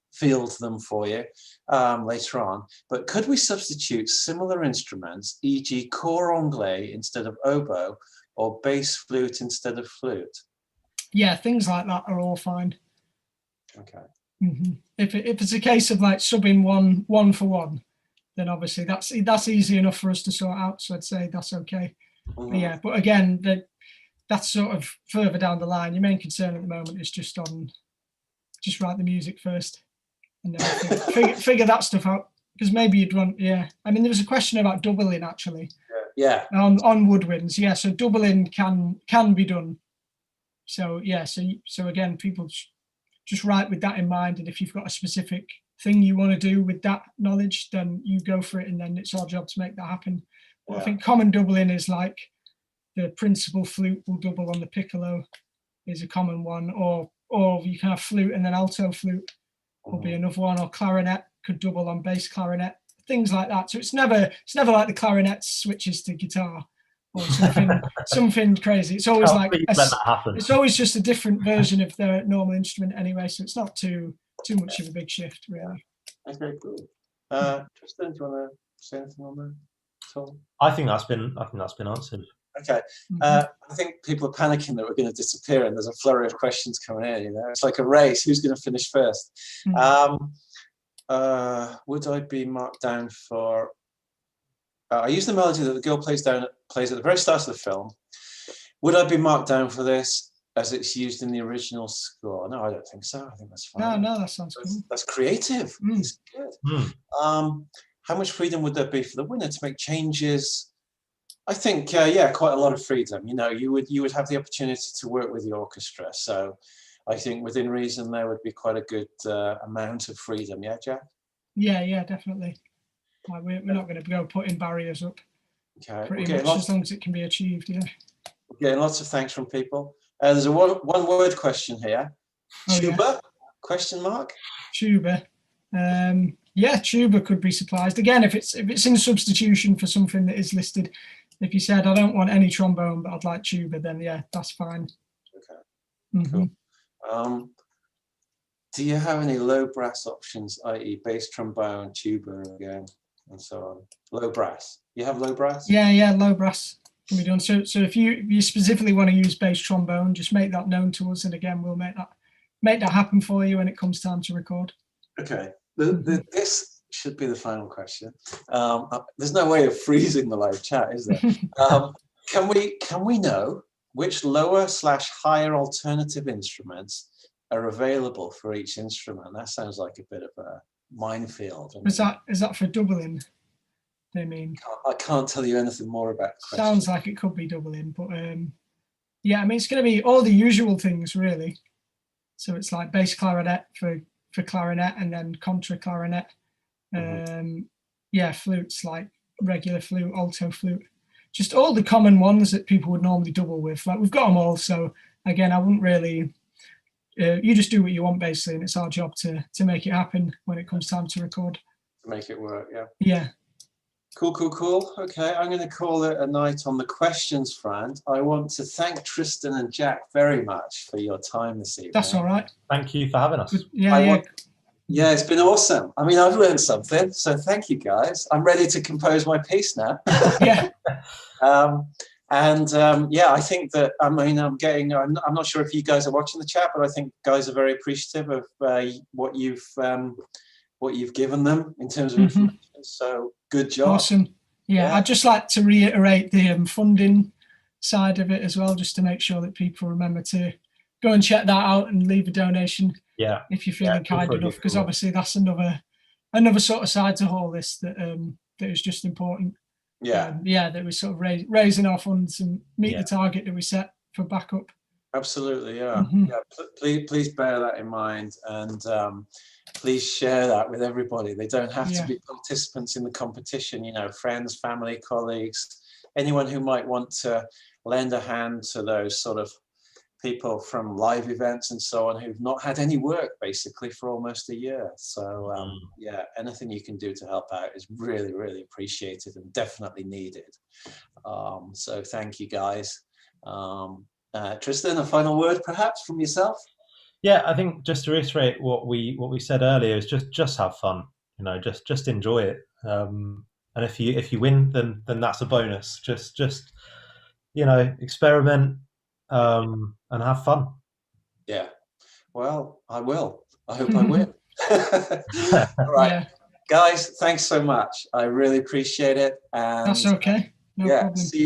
them for you later on. But could we substitute similar instruments, e.g. cor anglais instead of oboe, or bass flute instead of flute? Yeah, things like that are all fine. Okay. If it's a case of like subbing one for one, then obviously that's easy enough for us to sort out. So I'd say that's okay. But yeah, but again, that's sort of further down the line. Your main concern at the moment is just write the music first, and then figure that stuff out. Because maybe you'd want, I mean, there was a question about doubling actually. Yeah. On woodwinds, so doubling can be done. So so again, people just write with that in mind, and if you've got a specific thing you want to do with that knowledge, then you go for it, and then it's our job to make that happen. I think common doubling is like the principal flute will double on the piccolo is a common one, or you can have flute and then alto flute will be another one, or clarinet could double on bass clarinet, things like that. So it's never like the clarinet switches to guitar or something crazy. It's always it's always just a different version of the normal instrument anyway, so it's not too much of a big shift really. Okay, cool. Tristan, do you want to say anything on that at all? I think that's been answered. Okay. I think people are panicking that we're going to disappear, and there's a flurry of questions coming in. You know, it's like a race. Who's going to finish first? Would I be marked down for? I use the melody that the girl plays at the very start of the film. Would I be marked down for this as it's used in the original score? No, I don't think so. I think that's fine. No, that sounds good. That's creative. It's good. How much freedom would there be for the winner to make changes? I think, quite a lot of freedom. You know, you would have the opportunity to work with the orchestra. So I think within reason, there would be quite a good amount of freedom. Yeah, Jack? Yeah, definitely. Like we're not going to go putting barriers up. Okay. Pretty much as long as it can be achieved, yeah. We're getting lots of thanks from people. There's a one word question here. Tuba? Yeah. Question mark? Tuba. Tuba could be supplied. Again, if it's in substitution for something that is listed. If you said I don't want any trombone, but I'd like tuba, then yeah, that's fine. Okay. Cool. Do you have any low brass options, i.e. bass trombone, tuba again, and so on? Low brass. You have low brass? Yeah, low brass can be done. So if you specifically want to use bass trombone, just make that known to us, and again, we'll make that happen for you when it comes time to record. Okay. This should be the final question. There's no way of freezing the live chat, is there? Can we know which lower/higher alternative instruments are available for each instrument? That sounds like a bit of a minefield. Is that for doubling? They mean? I can't tell you anything more about the question. Sounds like it could be doubling, but I mean it's going to be all the usual things really. So it's like bass clarinet for clarinet, and then contra clarinet. Flutes like regular flute, alto flute. just all the common ones that people would normally double with. Like, we've got them all. So again, I wouldn't really, you just do what you want basically, and it's our job to make it happen when it comes time to record. To make it work, yeah. Yeah. Cool. Okay, I'm going to call it a night on the questions front. I want to thank Tristan and Jack very much for your time this evening. That's all right. Thank you for having us. Yeah, it's been awesome. I mean, I've learned something, so thank you guys. I'm ready to compose my piece now. Yeah. I think that, I mean, I'm not sure if you guys are watching the chat, but I think guys are very appreciative of what you've given them in terms of information. So good job. Awesome. Yeah, I'd just like to reiterate the funding side of it as well, just to make sure that people remember to go and check that out and leave a donation. Yeah. If you're feeling kind enough, because obviously that's another sort of side to all this that is just important. Yeah. That we're sort of raising our funds and meet the target that we set for Backup. Absolutely, yeah. Please bear that in mind, and please share that with everybody. They don't have to be participants in the competition. You know, friends, family, colleagues, anyone who might want to lend a hand to those sort of people from live events and so on who've not had any work basically for almost a year. So anything you can do to help out is really, really appreciated and definitely needed. So thank you guys. Tristan, a final word perhaps from yourself? Yeah, I think just to reiterate what we said earlier is just have fun. You know, just enjoy it. And if you win, then that's a bonus. Just experiment and have fun. Yeah. Well, I will. I hope I win. All right, guys. Thanks so much. I really appreciate it. And that's okay. No problem. See